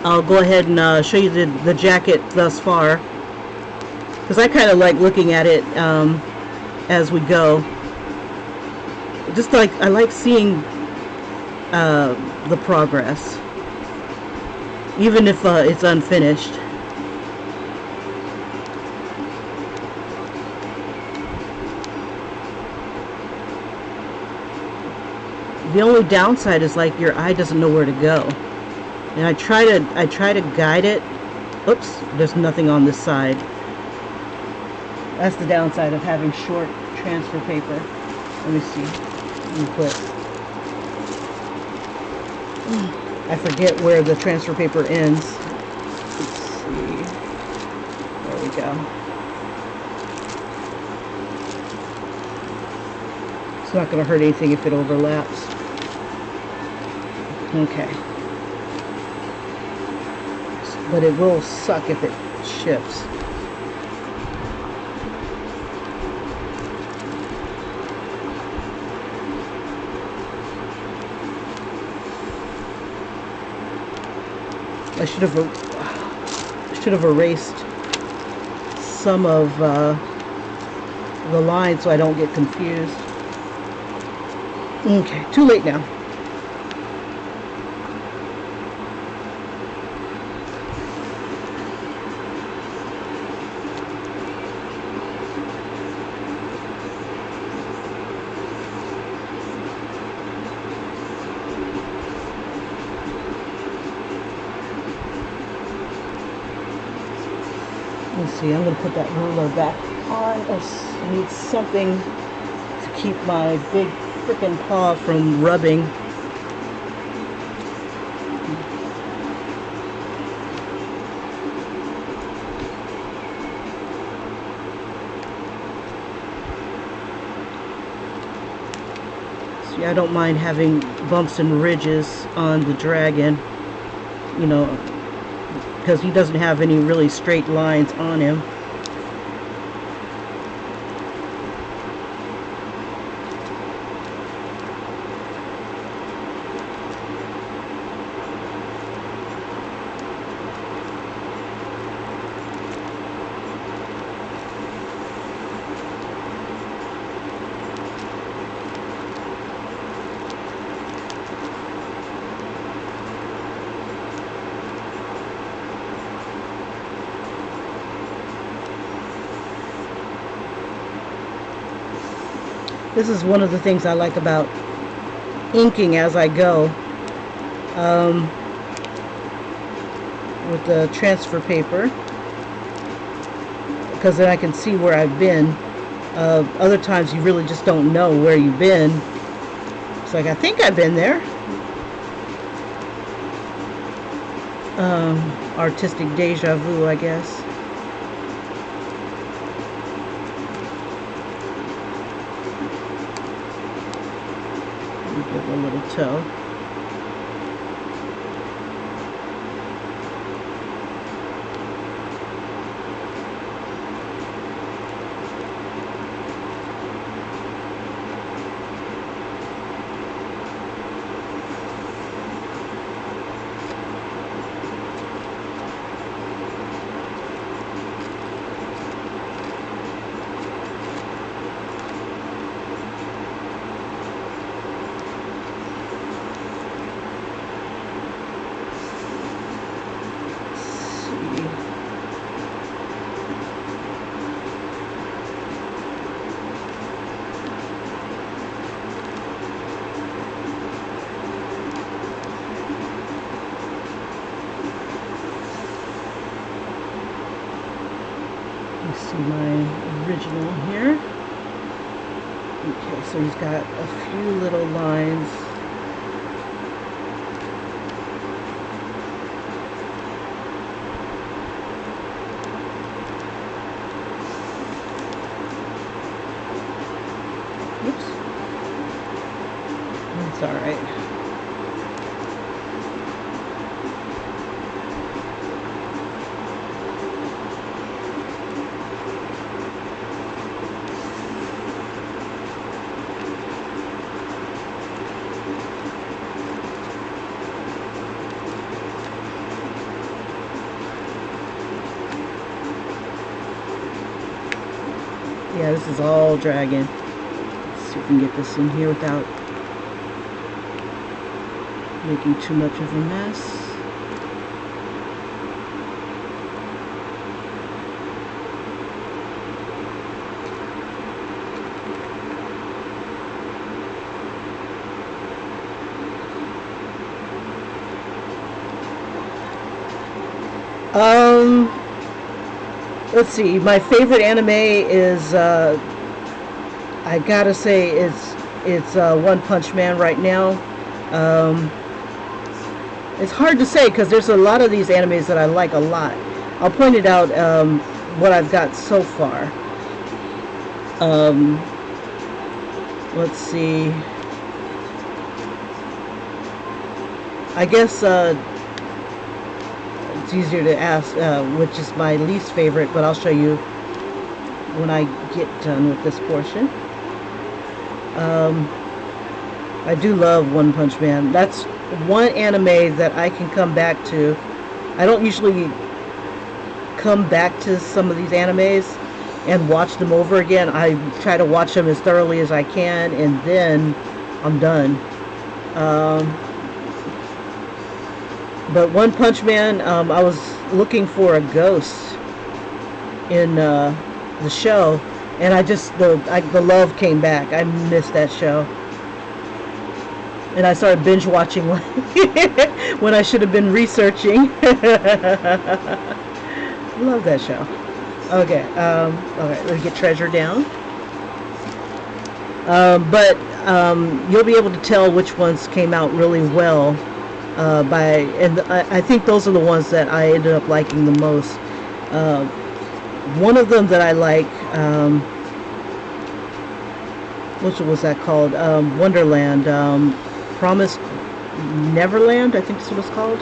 I'll go ahead and show you the jacket thus far. Because I kind of like looking at it as we go. Just like, I like seeing the progress. Even if it's unfinished. The only downside is like your eye doesn't know where to go. And I try to guide it. Oops, there's nothing on this side. That's the downside of having short transfer paper. Let me see. Let me put. I forget where the transfer paper ends. Let's see. There we go. It's not going to hurt anything if it overlaps. Okay. But it will suck if it shifts. I should have erased some of the lines so I don't get confused. Okay, too late now. Let's see, I'm going to put that ruler back on. I need something to keep my big frickin' paw from rubbing. See, I don't mind having bumps and ridges on the dragon, you know, because he doesn't have any really straight lines on him. This is one of the things I like about inking as I go with the transfer paper, because then I can see where I've been. Other times you really just don't know where you've been. It's like, I think I've been there. Artistic deja vu, I guess. Give a little toe. See my original here. Okay, so he's got a few little lines. Oops. That's all right. Yeah, this is all dragon. Let's see if we can get this in here without making too much of a mess. Let's see, my favorite anime is, I gotta say, it's One Punch Man right now. It's hard to say because there's a lot of these animes that I like a lot. I'll point it out, what I've got so far. Let's see. I guess, it's easier to ask which is my least favorite, but I'll show you when I get done with this portion. I do love One Punch Man. That's one anime that I can come back to I don't usually come back to some of these animes and watch them over again. I try to watch them as thoroughly as I can, and then I'm done. But One Punch Man, I was looking for a ghost in the show, and the love came back. I missed that show, and I started binge watching when I should have been researching. Love that show. Okay, okay, let's get Treasure down. But you'll be able to tell which ones came out really well and I think those are the ones that I ended up liking the most. One of them that I like, what was that called? Wonderland, Promised Neverland, I think that's what it's called.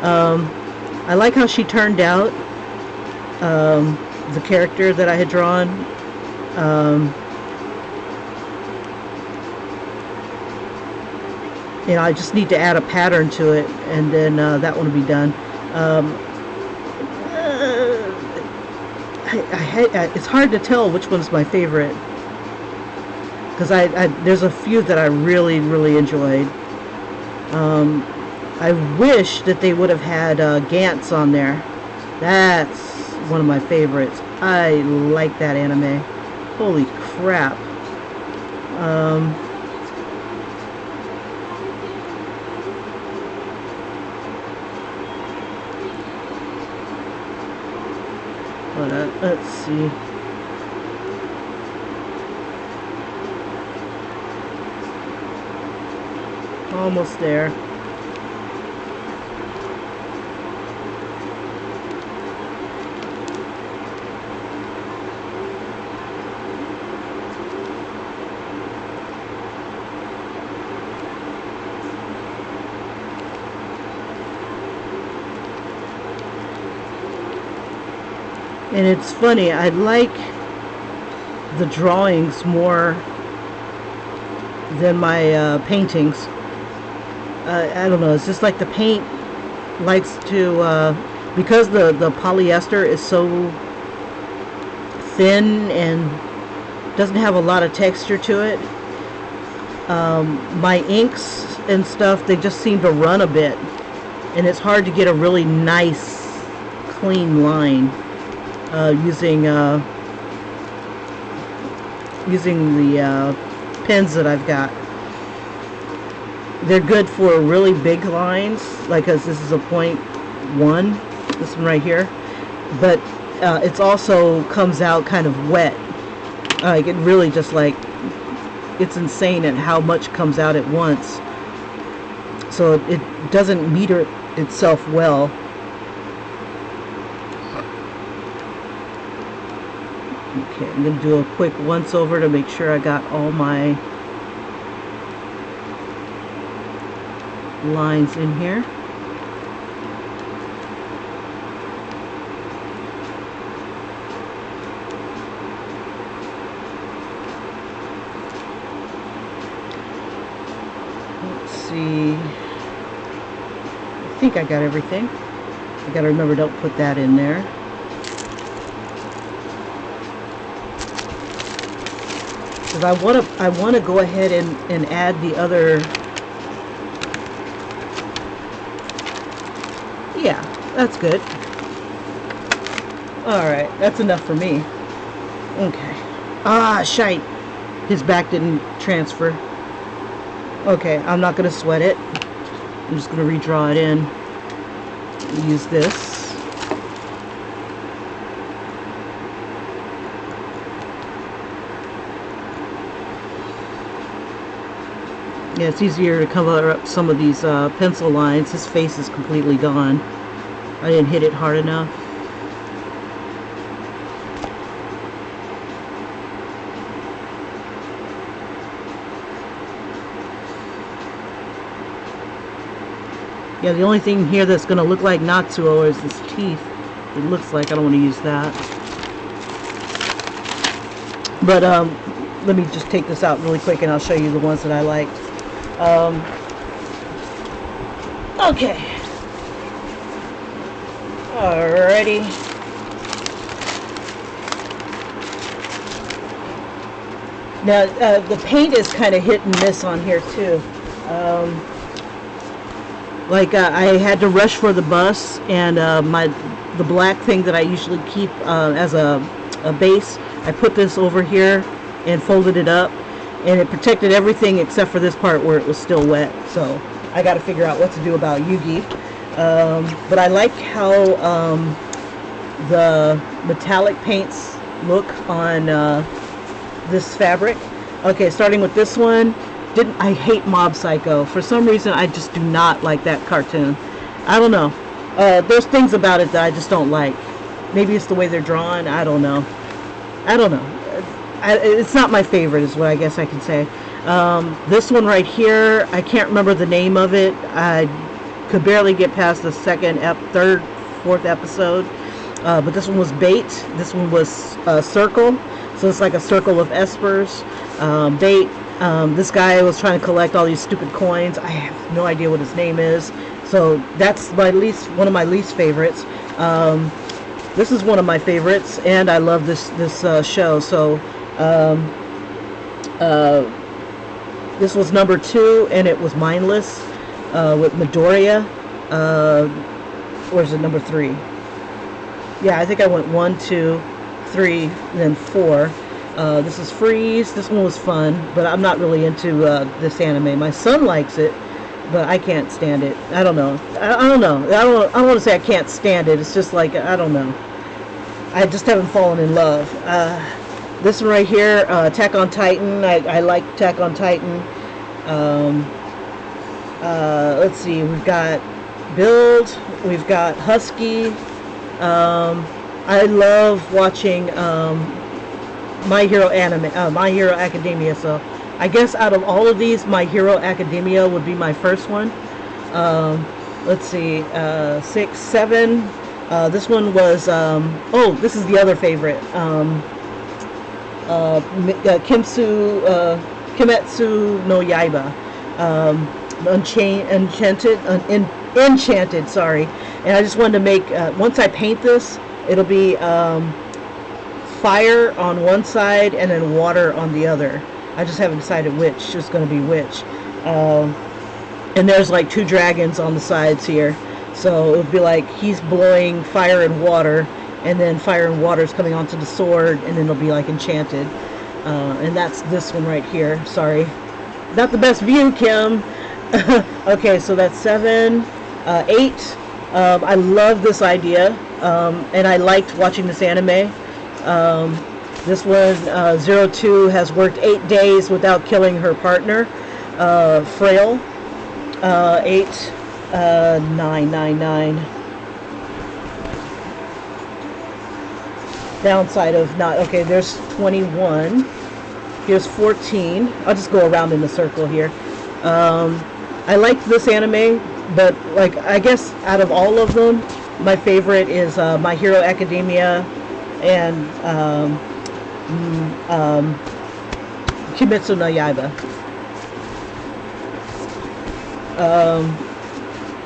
I like how she turned out, the character that I had drawn. You know, I just need to add a pattern to it, and then that one will be done. It's hard to tell which one's my favorite, because there's a few that I really, really enjoyed. I wish that they would have had Gantz on there. That's one of my favorites. I like that anime. Holy crap. Let's see. Almost there. And it's funny, I like the drawings more than my paintings. I don't know, it's just like the paint likes to, because the polyester is so thin and doesn't have a lot of texture to it, my inks and stuff, they just seem to run a bit. And it's hard to get a really nice, clean line. Using the pens that I've got. They're good for really big lines, like as this is a 0.1, this one right here, but it's also comes out kind of wet. Like it really just like, it's insane at how much comes out at once. So it doesn't meter itself well. Okay, I'm going to do a quick once over to make sure I got all my lines in here. Let's see. I think I got everything. I got to remember, don't put that in there. I want to go ahead and add the other. Yeah, that's good. Alright, that's enough for me. Okay. Ah, shite. His back didn't transfer. Okay, I'm not going to sweat it. I'm just going to redraw it in. Use this. Yeah, it's easier to cover up some of these pencil lines. His face is completely gone. I didn't hit it hard enough. Yeah, the only thing here that's going to look like Natsu is his teeth. It looks like. I don't want to use that. But let me just take this out really quick and I'll show you the ones that I liked. Okay. Alrighty. Now, the paint is kind of hit and miss on here too. I had to rush for the bus, and the black thing that I usually keep as a base, I put this over here and folded it up, and it protected everything except for this part where it was still wet. So I got to figure out what to do about Yugi. But I like how the metallic paints look on this fabric. Okay, starting with this one. I hate Mob Psycho. For some reason, I just do not like that cartoon. I don't know. There's things about it that I just don't like. Maybe it's the way they're drawn. I don't know. It's not my favorite, is what I guess I can say. This one right here, I can't remember the name of it. I could barely get past the third, fourth episode. But this one was Bait. This one was Circle. So it's like a circle of espers. Bait. This guy was trying to collect all these stupid coins. I have no idea what his name is. So that's one of my least favorites. This is one of my favorites, and I love this show. So this was number 2, and it was Mindless with Midoriya. Or is it number 3? Yeah, I think I went 1, 2, 3, then 4. This is Freeze. This one was fun, but I'm not really into this anime. My son likes it, but I can't stand it. I don't know. I don't know. I don't want to say I can't stand it. It's just like, I don't know. I just haven't fallen in love. This one right here, Attack on Titan. I like Attack on Titan. Let's see. We've got Build. We've got Husky. I love watching My Hero Academia. So I guess out of all of these, My Hero Academia would be my first one. Let's see, 6, 7. This one was this is the other favorite. Kimetsu no Yaiba. Enchanted. Sorry. And I just wanted to make once I paint this, it'll be fire on one side and then water on the other. I just haven't decided which is going to be which. And there's like 2 dragons on the sides here, so it would be like he's blowing fire and water, and then fire and water is coming onto the sword, and then it'll be like enchanted. And that's this one right here. Sorry, not the best view, Kim. Okay, so that's 7, 8. I love this idea, and I liked watching this anime. This one, 02, has worked 8 days without killing her partner, Frail. 8, 9, 9, 9. Downside of not, okay, there's 21. Here's 14. I'll just go around in the circle here. I like this anime, but like, I guess out of all of them, my favorite is My Hero Academia and Kimetsu no Yaiba.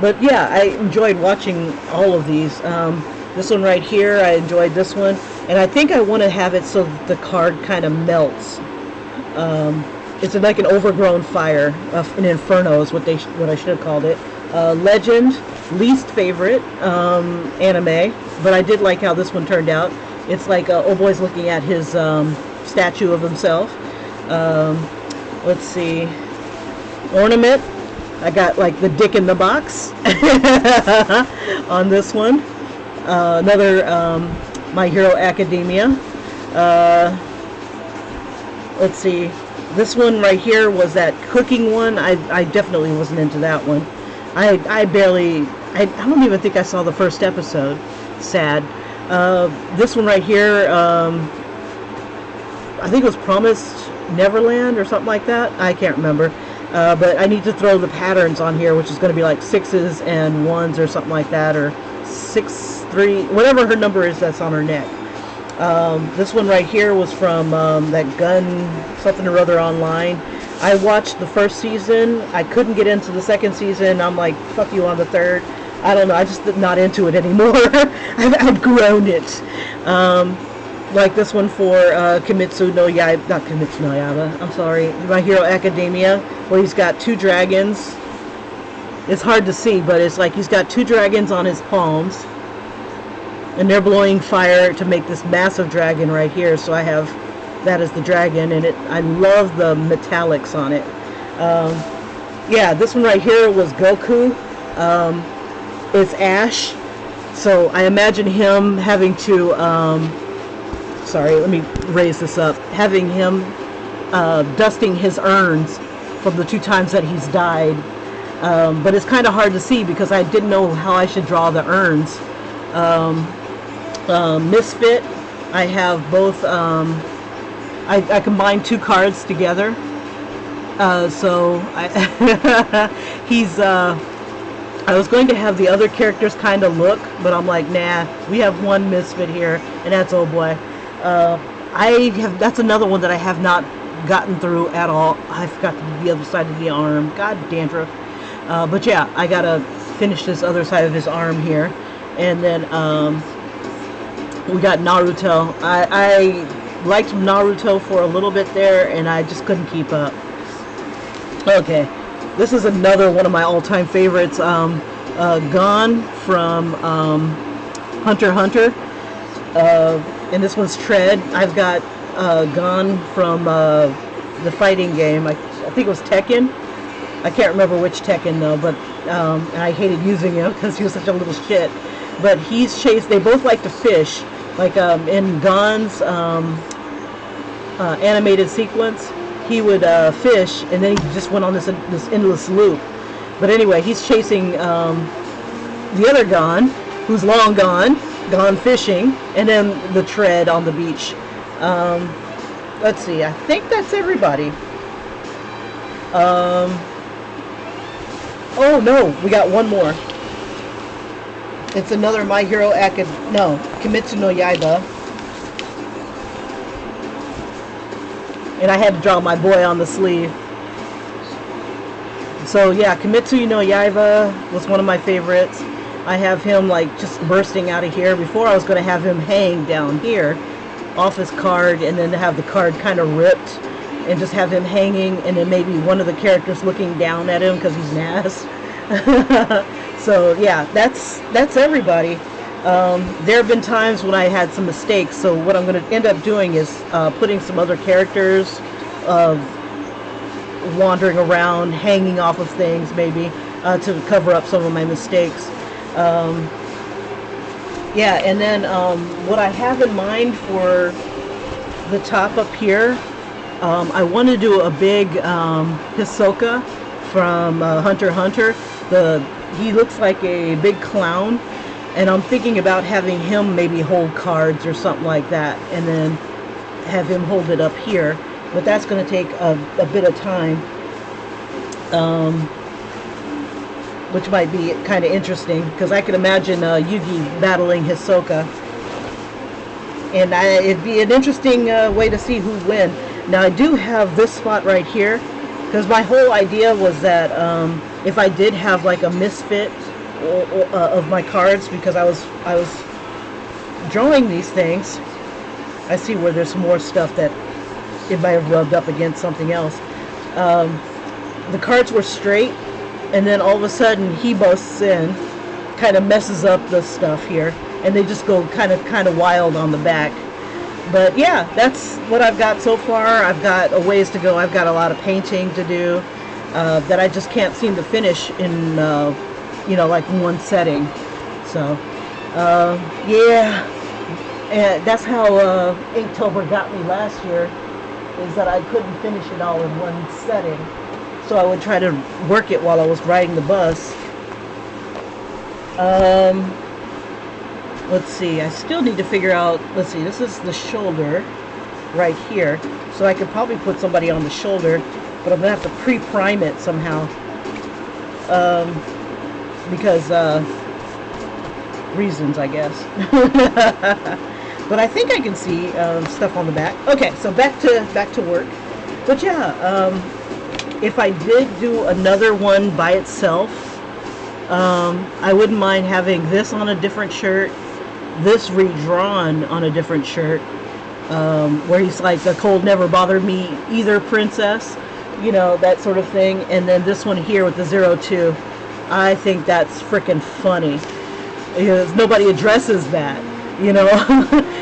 But yeah, I enjoyed watching all of these. This one right here, I enjoyed this one, and I think I want to have it so that the card kind of melts. It's like an overgrown fire, an inferno is what I should have called it. Legend, least favorite anime, but I did like how this one turned out. It's like oh boy's looking at his statue of himself. Let's see, Ornament. I got like the dick in the box on this one. Another My Hero Academia. Let's see, this one right here was that cooking one. I definitely wasn't into that one. I don't even think I saw the first episode. Sad. This one right here, I think it was Promised Neverland or something like that. I can't remember. But I need to throw the patterns on here, which is going to be like 6s and 1s or something like that, or 6, 3, whatever her number is that's on her neck. This one right here was from that gun something or other online. I watched the first season. I couldn't get into the second season. I'm like, fuck you on the third. I don't know. I just not into it anymore. I've outgrown it. Like this one for Kimetsu no Yaiba, not Kimetsu no Yaiba. I'm sorry, My Hero Academia, where he's got two dragons. It's hard to see, but it's like he's got two dragons on his palms, and they're blowing fire to make this massive dragon right here. So I have that as the dragon, and I love the metallics on it. Yeah, this one right here was Goku. It's Ash, so I imagine him having to sorry, let me raise this up, having him dusting his urns from the 2 times that he's died. But it's kind of hard to see because I didn't know how I should draw the urns. Misfit, I have both. I combined 2 cards together. So he's. I was going to have the other characters kind of look, but I'm like, nah. We have one Misfit here, and that's Oh Boy. That's another one that I have not gotten through at all. I forgot to do the other side of the arm. God, dandruff. But yeah, I gotta finish this other side of his arm here, and then we got Naruto. I liked Naruto for a little bit there, and I just couldn't keep up. Okay, this is another one of my all-time favorites. Gon from Hunter x Hunter, and this one's Tread. I've got Gon from the fighting game. I think it was Tekken. I can't remember which Tekken though, but and I hated using him because he was such a little shit. But he's chased. They both like to fish. Like in Gon's animated sequence, he would fish, and then he just went on this endless loop. But anyway, he's chasing the other Gon, who's long gone fishing, and then the Tread on the beach. Let's see. I think that's everybody. Oh no, we got one more. It's another My Hero Kimetsu no Yaiba. And I had to draw my boy on the sleeve. So yeah, Kimetsu no Yaiba was one of my favorites. I have him like just bursting out of here. Before I was going to have him hang down here off his card, and then to have the card kind of ripped and just have him hanging, and then maybe one of the characters looking down at him because he's Nas. So yeah, that's everybody. There have been times when I had some mistakes, so what I'm going to end up doing is putting some other characters wandering around, hanging off of things maybe, to cover up some of my mistakes. Yeah, and then what I have in mind for the top up here, I want to do a big Hisoka from Hunter x Hunter. He looks like a big clown, and I'm thinking about having him maybe hold cards or something like that, and then have him hold it up here. But that's going to take a bit of time, which might be kind of interesting, because I could imagine Yugi battling Hisoka, and it'd be an interesting way to see who'd win. Now I do have this spot right here, because my whole idea was that if I did have like a misfit of my cards, because I was drawing these things. I see where there's more stuff that it might have rubbed up against something else. The cards were straight, and then all of a sudden he busts in, kind of messes up the stuff here, and they just go kind of wild on the back. But yeah, that's what I've got so far. I've got a ways to go. I've got a lot of painting to do that I just can't seem to finish in like one setting. So yeah, and that's how Inktober got me last year, is that I couldn't finish it all in one setting. So I would try to work it while I was riding the bus. Let's see, I still need to figure out, let's see, this is the shoulder right here. So I could probably put somebody on the shoulder, but I'm going to have to pre-prime it somehow. Because, reasons, I guess. But I think I can see stuff on the back. Okay, so back to work. But yeah, if I did do another one by itself, I wouldn't mind having this on a different shirt, this redrawn on a different shirt, where he's like the cold never bothered me either princess, you know, that sort of thing. And then this one here with the 02. I think that's freaking funny because nobody addresses that, you know.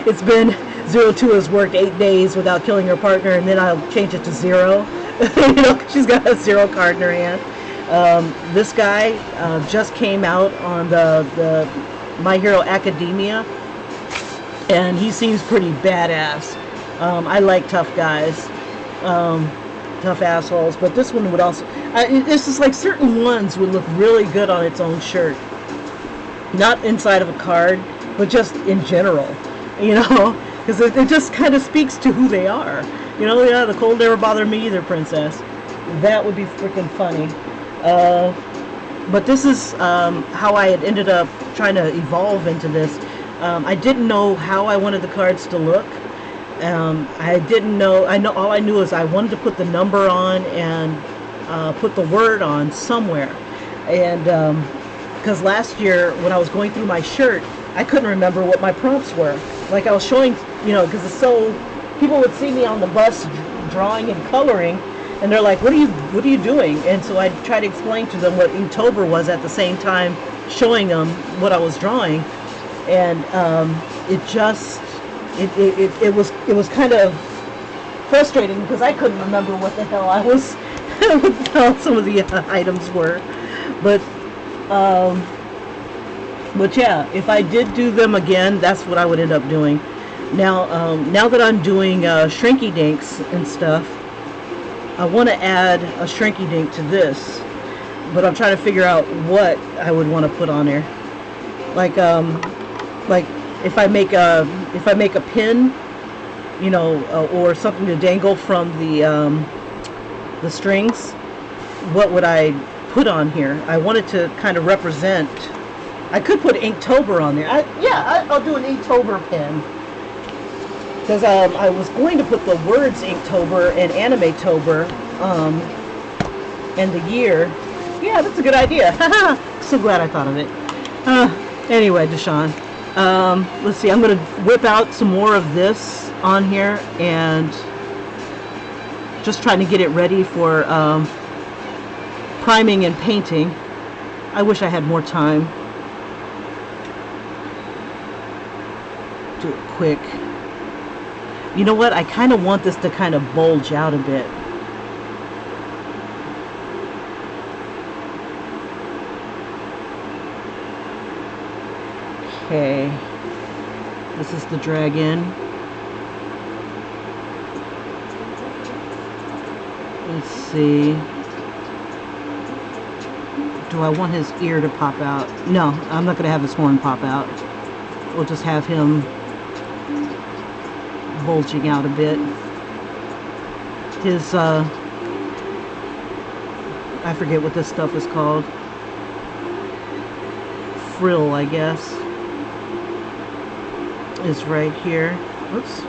It's been 02 has worked 8 days without killing her partner, and then I'll change it to 0. You know, she's got a 0 card in her hand. This guy just came out on the My Hero Academia, and he seems pretty badass. I like tough guys, tough assholes, but this one would also, it's just like certain ones would look really good on its own shirt, not inside of a card, but just in general, you know, because it just kind of speaks to who they are, you know. Yeah, the cold never bothered me either princess. That would be freaking funny. But this is how I had ended up trying to evolve into this. I didn't know how I wanted the cards to look. I didn't know. All I knew is I wanted to put the number on and put the word on somewhere. And because last year when I was going through my shirt, I couldn't remember what my prompts were. Like I was showing, you know, because it's so, people would see me on the bus drawing and coloring, and they're like, what are you doing? And so I tried to explain to them what Inktober was at the same time showing them what I was drawing. And it was kind of frustrating because I couldn't remember what the hell I was what some of the items were. But yeah, if I did do them again, that's what I would end up doing. Now that I'm doing shrinky dinks and stuff, I want to add a shrinky dink to this, but I'm trying to figure out what I would want to put on there. Like if I make a pin, you know, or something to dangle from the strings, what would I put on here? I wanted to kind of represent. I could put Inktober on there. I'll do an Inktober pin. Because I was going to put the words Inktober and AnimeTober and the year. Yeah, that's a good idea. So glad I thought of it. Anyway, Deshaun. Let's see. I'm going to whip out some more of this on here and just trying to get it ready for priming and painting. I wish I had more time. Do it quick. You know what? I kind of want this to kind of bulge out a bit. Okay. This is the dragon. Let's see. Do I want his ear to pop out? No, I'm not going to have his horn pop out. We'll just have him bulging out a bit. His I forget what this stuff is called. Frill, I guess, is right here. Oops.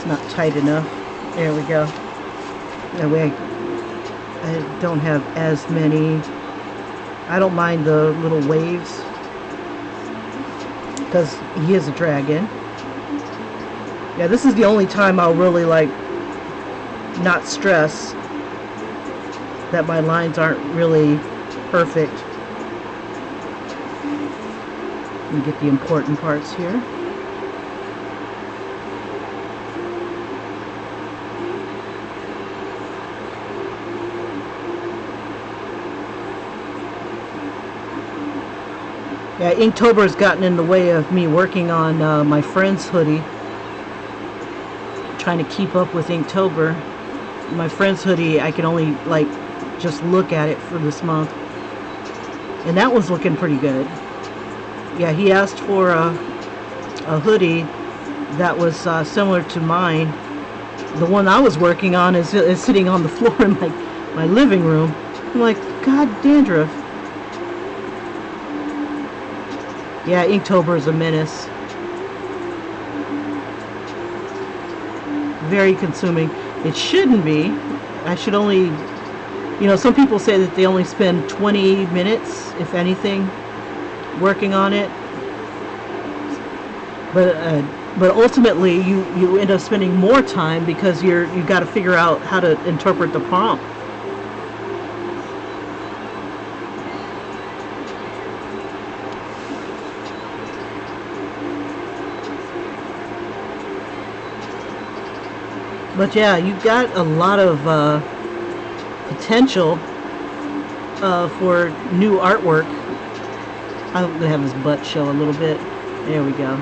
Not tight enough. There we go. That way I don't have as many. I don't mind the little waves because he is a dragon. Yeah, this is the only time I'll really like not stress that my lines aren't really perfect. Let me get the important parts here. Yeah, Inktober has gotten in the way of me working on my friend's hoodie. Trying to keep up with Inktober. My friend's hoodie, I can only like just look at it for this month. And that one's looking pretty good. Yeah, he asked for a hoodie that was similar to mine. The one I was working on is sitting on the floor in my living room. I'm like, God, dandruff. Yeah, Inktober is a menace. Very consuming. It shouldn't be. I should only, some people say that they only spend 20 minutes, if anything, working on it. But ultimately, you end up spending more time because you got to figure out how to interpret the prompt. But yeah, you've got a lot of potential for new artwork. I'm gonna have his butt show a little bit. There we go.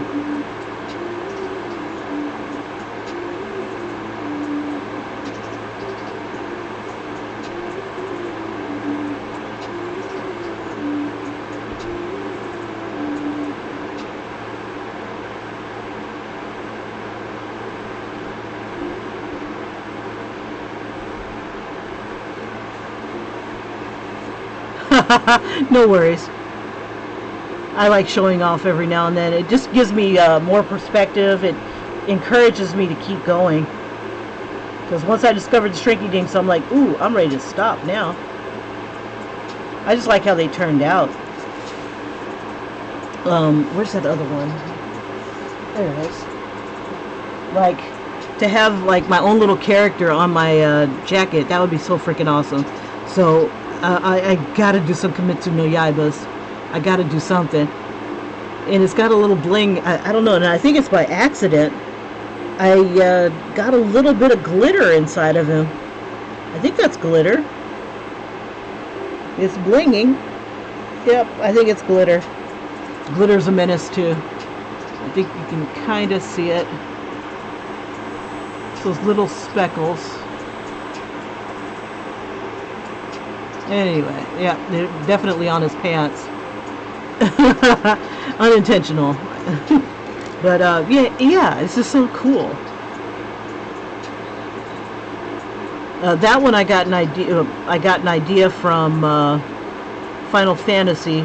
No worries. I like showing off every now and then. It just gives me more perspective. It encourages me to keep going. Because once I discovered the Shrinky Dinks, I'm like, ooh, I'm ready to stop now. I just like how they turned out. Where's that other one? There it is. Like, to have like my own little character on my jacket, that would be so freaking awesome. So I gotta do some Kimetsu no Yaibas. I gotta do something. And it's got a little bling. I don't know, and I think it's by accident. I got a little bit of glitter inside of him. I think that's glitter. It's blinging. Yep, I think it's glitter. Glitter's a menace too. I think you can kind of see it. It's those little speckles. Anyway, yeah, they're definitely on his pants. Unintentional. But yeah, it's just so cool. That one I got an idea. I got an idea from Final Fantasy.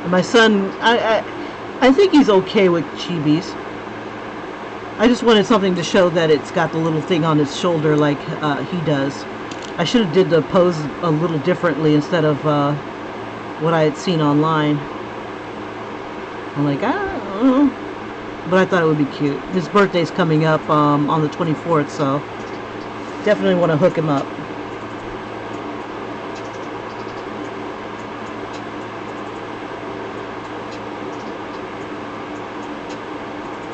My son, I think he's okay with chibis. I just wanted something to show that it's got the little thing on his shoulder like he does. I should have did the pose a little differently instead of what I had seen online. I'm like, I don't know. But I thought it would be cute. His birthday's coming up on the 24th, so definitely want to hook him up.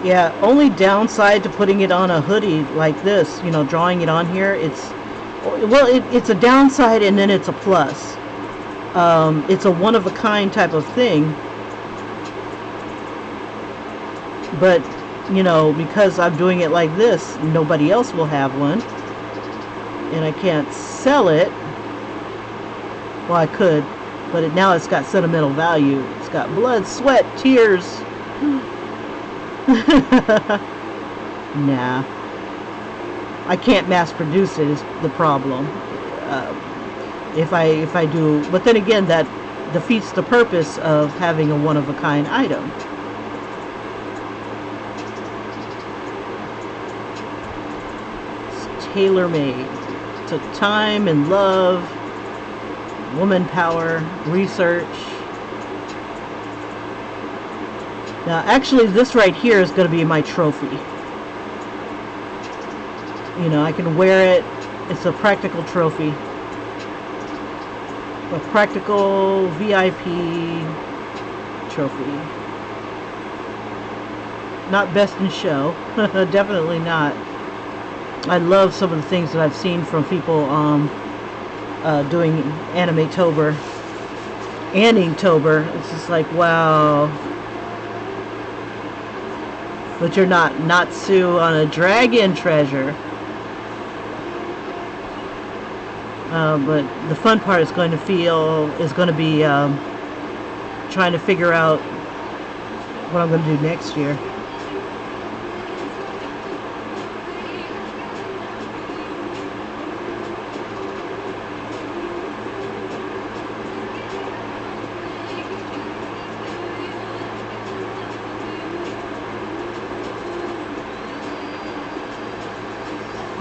Yeah, only downside to putting it on a hoodie like this, drawing it on here, it's a downside and then it's a plus. It's a one-of-a-kind type of thing. But, because I'm doing it like this, nobody else will have one. And I can't sell it. Well, I could, but now it's got sentimental value. It's got blood, sweat, tears. Nah, I can't mass produce it is the problem. If I do, but then again, that defeats the purpose of having a one-of-a-kind item. It's tailor-made. Took time and love, woman power, research. Now, actually, this right here is going to be my trophy. I can wear it. It's a practical trophy. A practical VIP trophy. Not best in show. Definitely not. I love some of the things that I've seen from people doing AnimeTober and Inktober. It's just like, wow. But you're not Natsu on a dragon treasure. But the fun part is going to be trying to figure out what I'm going to do next year.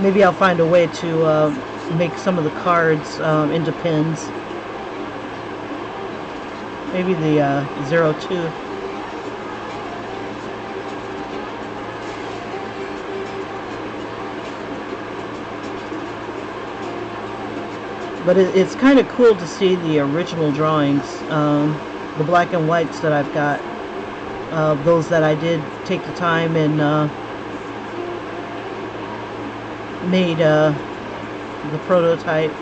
maybe I'll find a way to make some of the cards into pins. Maybe the 02. But it's kind of cool to see the original drawings, the black and whites that I've got, those that I did take the time and made the prototype.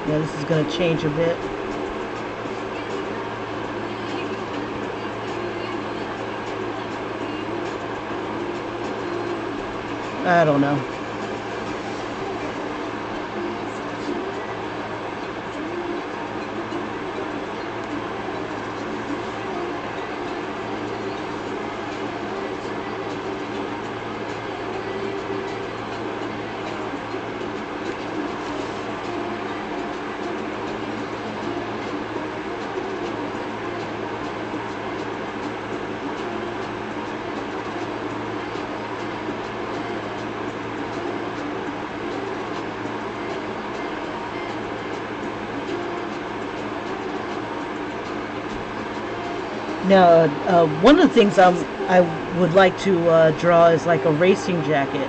Yeah, this is going to change a bit. I don't know. Now, one of the things I would like to draw is like a racing jacket,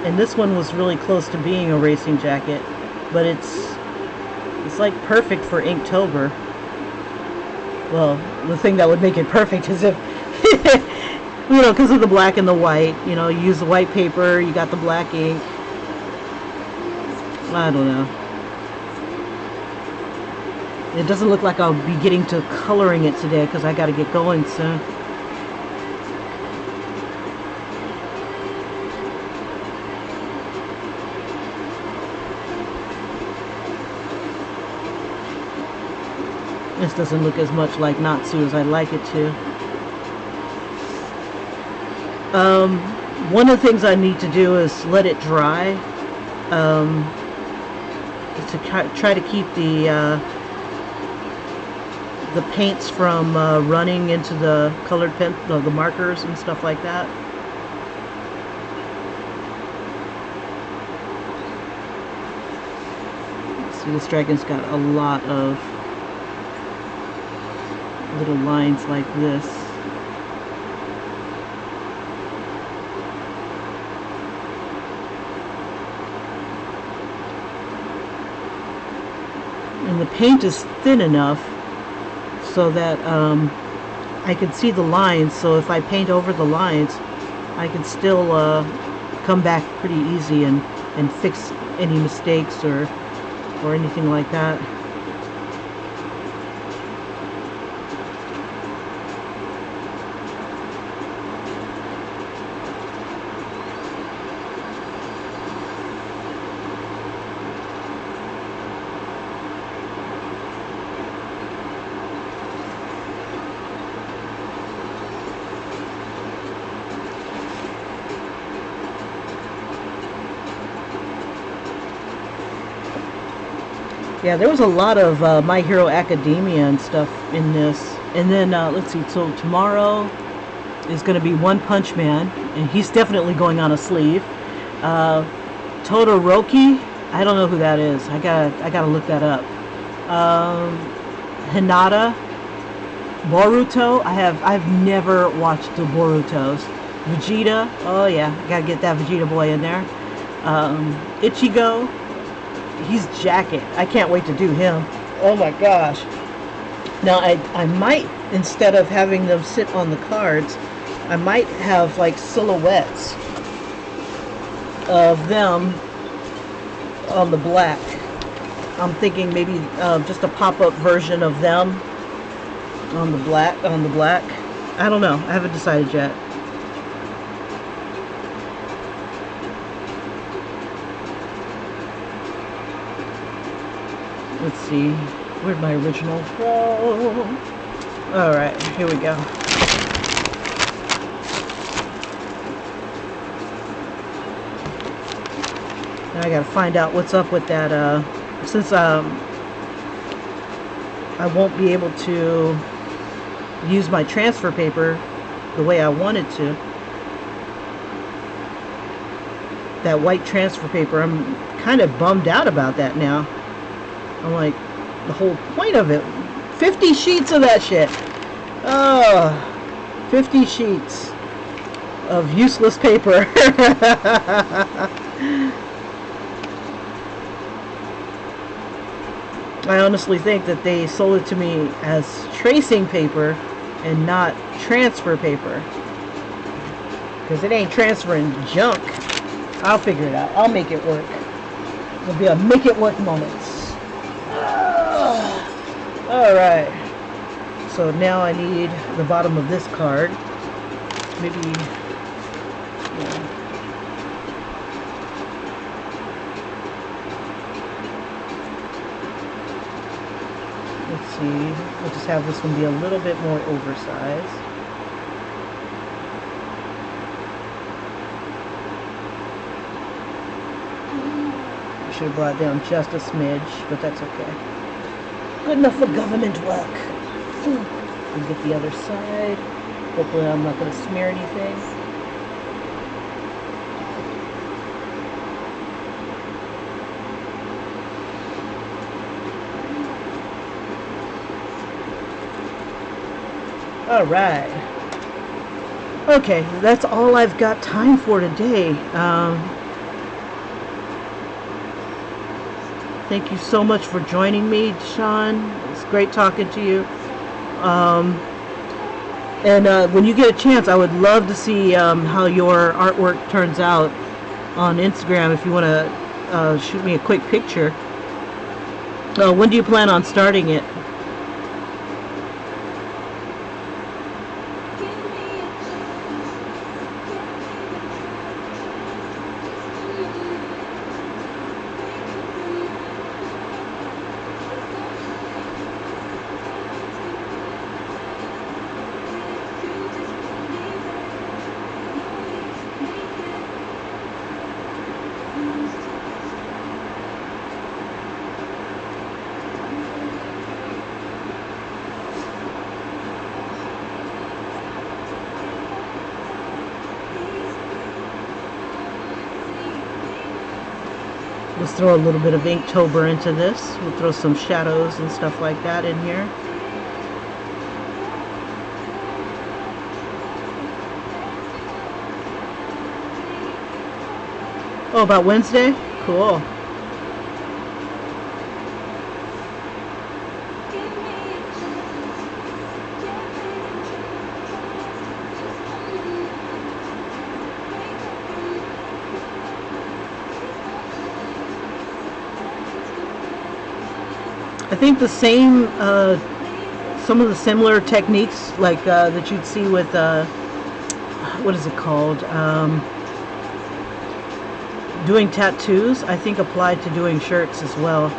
and this one was really close to being a racing jacket, but it's like perfect for Inktober. Well, the thing that would make it perfect is if you know, because of the black and the white. You know, you use the white paper, you got the black ink. I don't know. It doesn't look like I'll be getting to coloring it today because I got to get going soon. This doesn't look as much like Natsu as I'd like it to. One of the things I need to do is let it dry to try to keep the paints from running into the colored pen, the markers and stuff like that. See, this dragon's got a lot of little lines like this. And the paint is thin enough so that I can see the lines, so if I paint over the lines I can still come back pretty easy and fix any mistakes or anything like that. Yeah, there was a lot of My Hero Academia and stuff in this. And then, let's see, so tomorrow is going to be One Punch Man, and he's definitely going on a sleeve. Todoroki, I don't know who that is. I gotta look that up. Hinata, Boruto, I've never watched the Borutos. Vegeta, oh yeah, I gotta get that Vegeta boy in there. Ichigo, he's jacket. I can't wait to do him. Oh my gosh. Now I might, instead of having them sit on the cards, I might have like silhouettes of them on the black. I'm thinking maybe just a pop-up version of them on the black. I don't know. I haven't decided yet. Let's see, where'd my original go? Alright, here we go. And I gotta find out what's up with that, since I won't be able to use my transfer paper the way I wanted to. That white transfer paper, I'm kind of bummed out about that now. I'm like, the whole point of it, 50 sheets of that shit. Oh, 50 sheets of useless paper. I honestly think that they sold it to me as tracing paper and not transfer paper, because it ain't transferring junk. I'll figure it out. I'll make it work. It'll be a make it work moment. Alright. So now I need the bottom of this card. Maybe... yeah. Let's see. We'll just have this one be a little bit more oversized. Should have brought down just a smidge, but that's okay. Good enough for government work. And get the other side. Hopefully I'm not going to smear anything. Alright. Okay, that's all I've got time for today. Thank you so much for joining me, Sean. It's great talking to you. When you get a chance, I would love to see how your artwork turns out on Instagram. If you want to shoot me a quick picture. When do you plan on starting it? Let's throw a little bit of Inktober into this. We'll throw some shadows and stuff like that in here. Oh, about Wednesday? Cool. I think the same, some of the similar techniques like that you'd see with, what is it called? Doing tattoos, I think apply to doing shirts as well.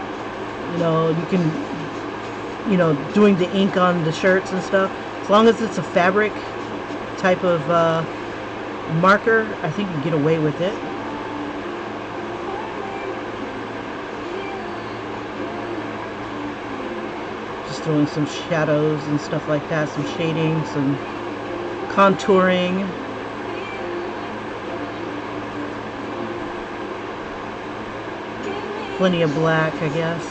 You know, you can, you know, doing the ink on the shirts and stuff. As long as it's a fabric type of marker, I think you can get away with it. Throwing some shadows and stuff like that, some shading, some contouring. Plenty of black, I guess.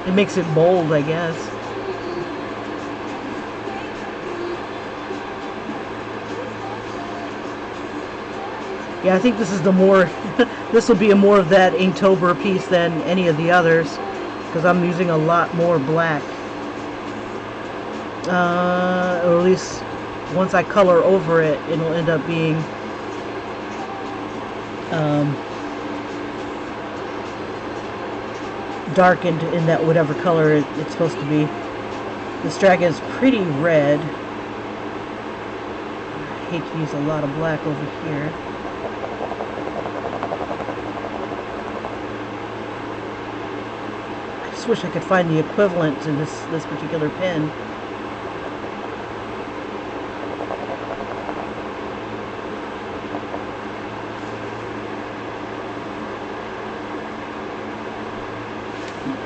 It makes it bold, I guess. Yeah, I think this is the more, this will be a more of that Inktober piece than any of the others, because I'm using a lot more black. Or at least once I color over it, it'll end up being darkened in that whatever color it's supposed to be. This dragon is pretty red. I hate to use a lot of black over here. I just wish I could find the equivalent to this particular pen.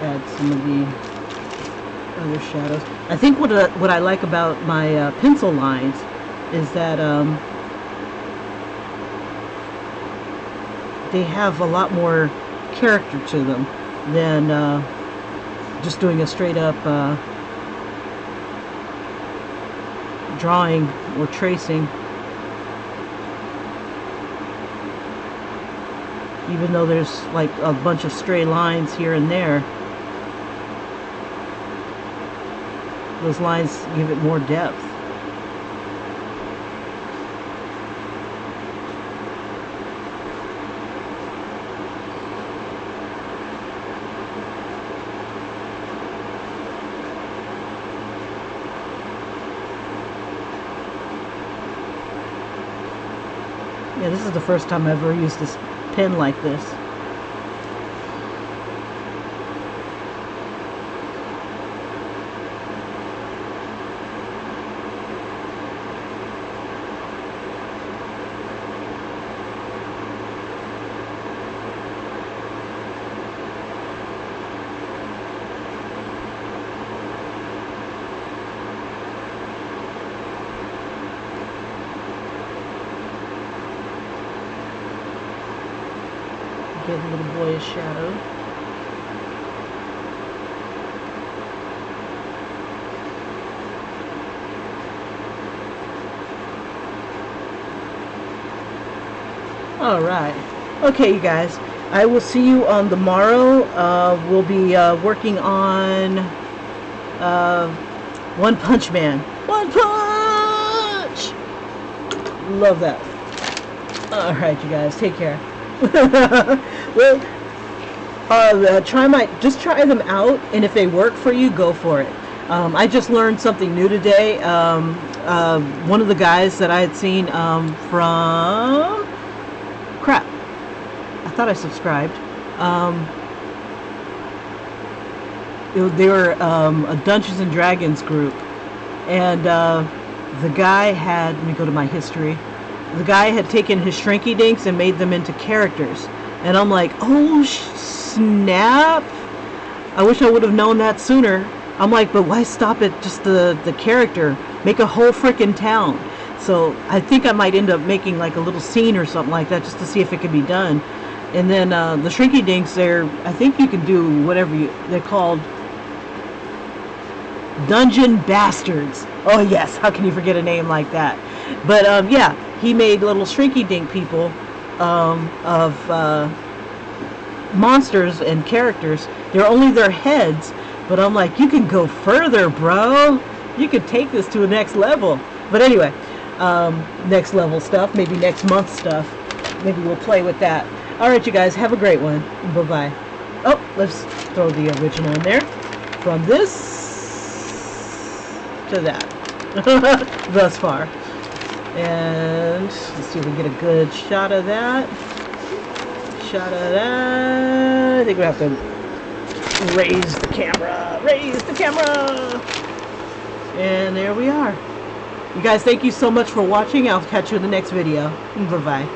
add some of the other shadows. I think what I like about my pencil lines is that they have a lot more character to them than just doing a straight up drawing or tracing. Even though there's like a bunch of stray lines here and there, those lines give it more depth. Yeah, this is the first time I've ever used this pen like this. Get a little boyish shadow. Alright. Okay, you guys. I will see you on the morrow. We'll be working on One Punch Man. One Punch! Love that. Alright, you guys. Take care. Well, just try them out, and if they work for you, go for it. I just learned something new today. One of the guys that I had seen from crap, I thought I subscribed. They were a Dungeons and Dragons group, and the guy had, let me go to my history. The guy had taken his shrinky dinks and made them into characters. And I'm like, oh snap. I wish I would have known that sooner. I'm like, but why stop at just the character? Make a whole freaking town. So I think I might end up making like a little scene or something like that just to see if it can be done. And then the shrinky dinks, I think you can do whatever they're called. Dungeon Bastards. Oh yes, how can you forget a name like that? But yeah, he made little shrinky dink people of monsters and characters. They're only their heads, but I'm like, you can go further, bro. You could take this to a next level. But anyway, next level stuff, maybe next month stuff. Maybe we'll play with that. Alright, you guys, have a great one. Bye-bye. Oh, let's throw the original in there. From this to that. Thus far. And let's see if we can get a good shot of that. I think we have to raise the camera. Raise the camera! And there we are. You guys, thank you so much for watching. I'll catch you in the next video. Bye-bye.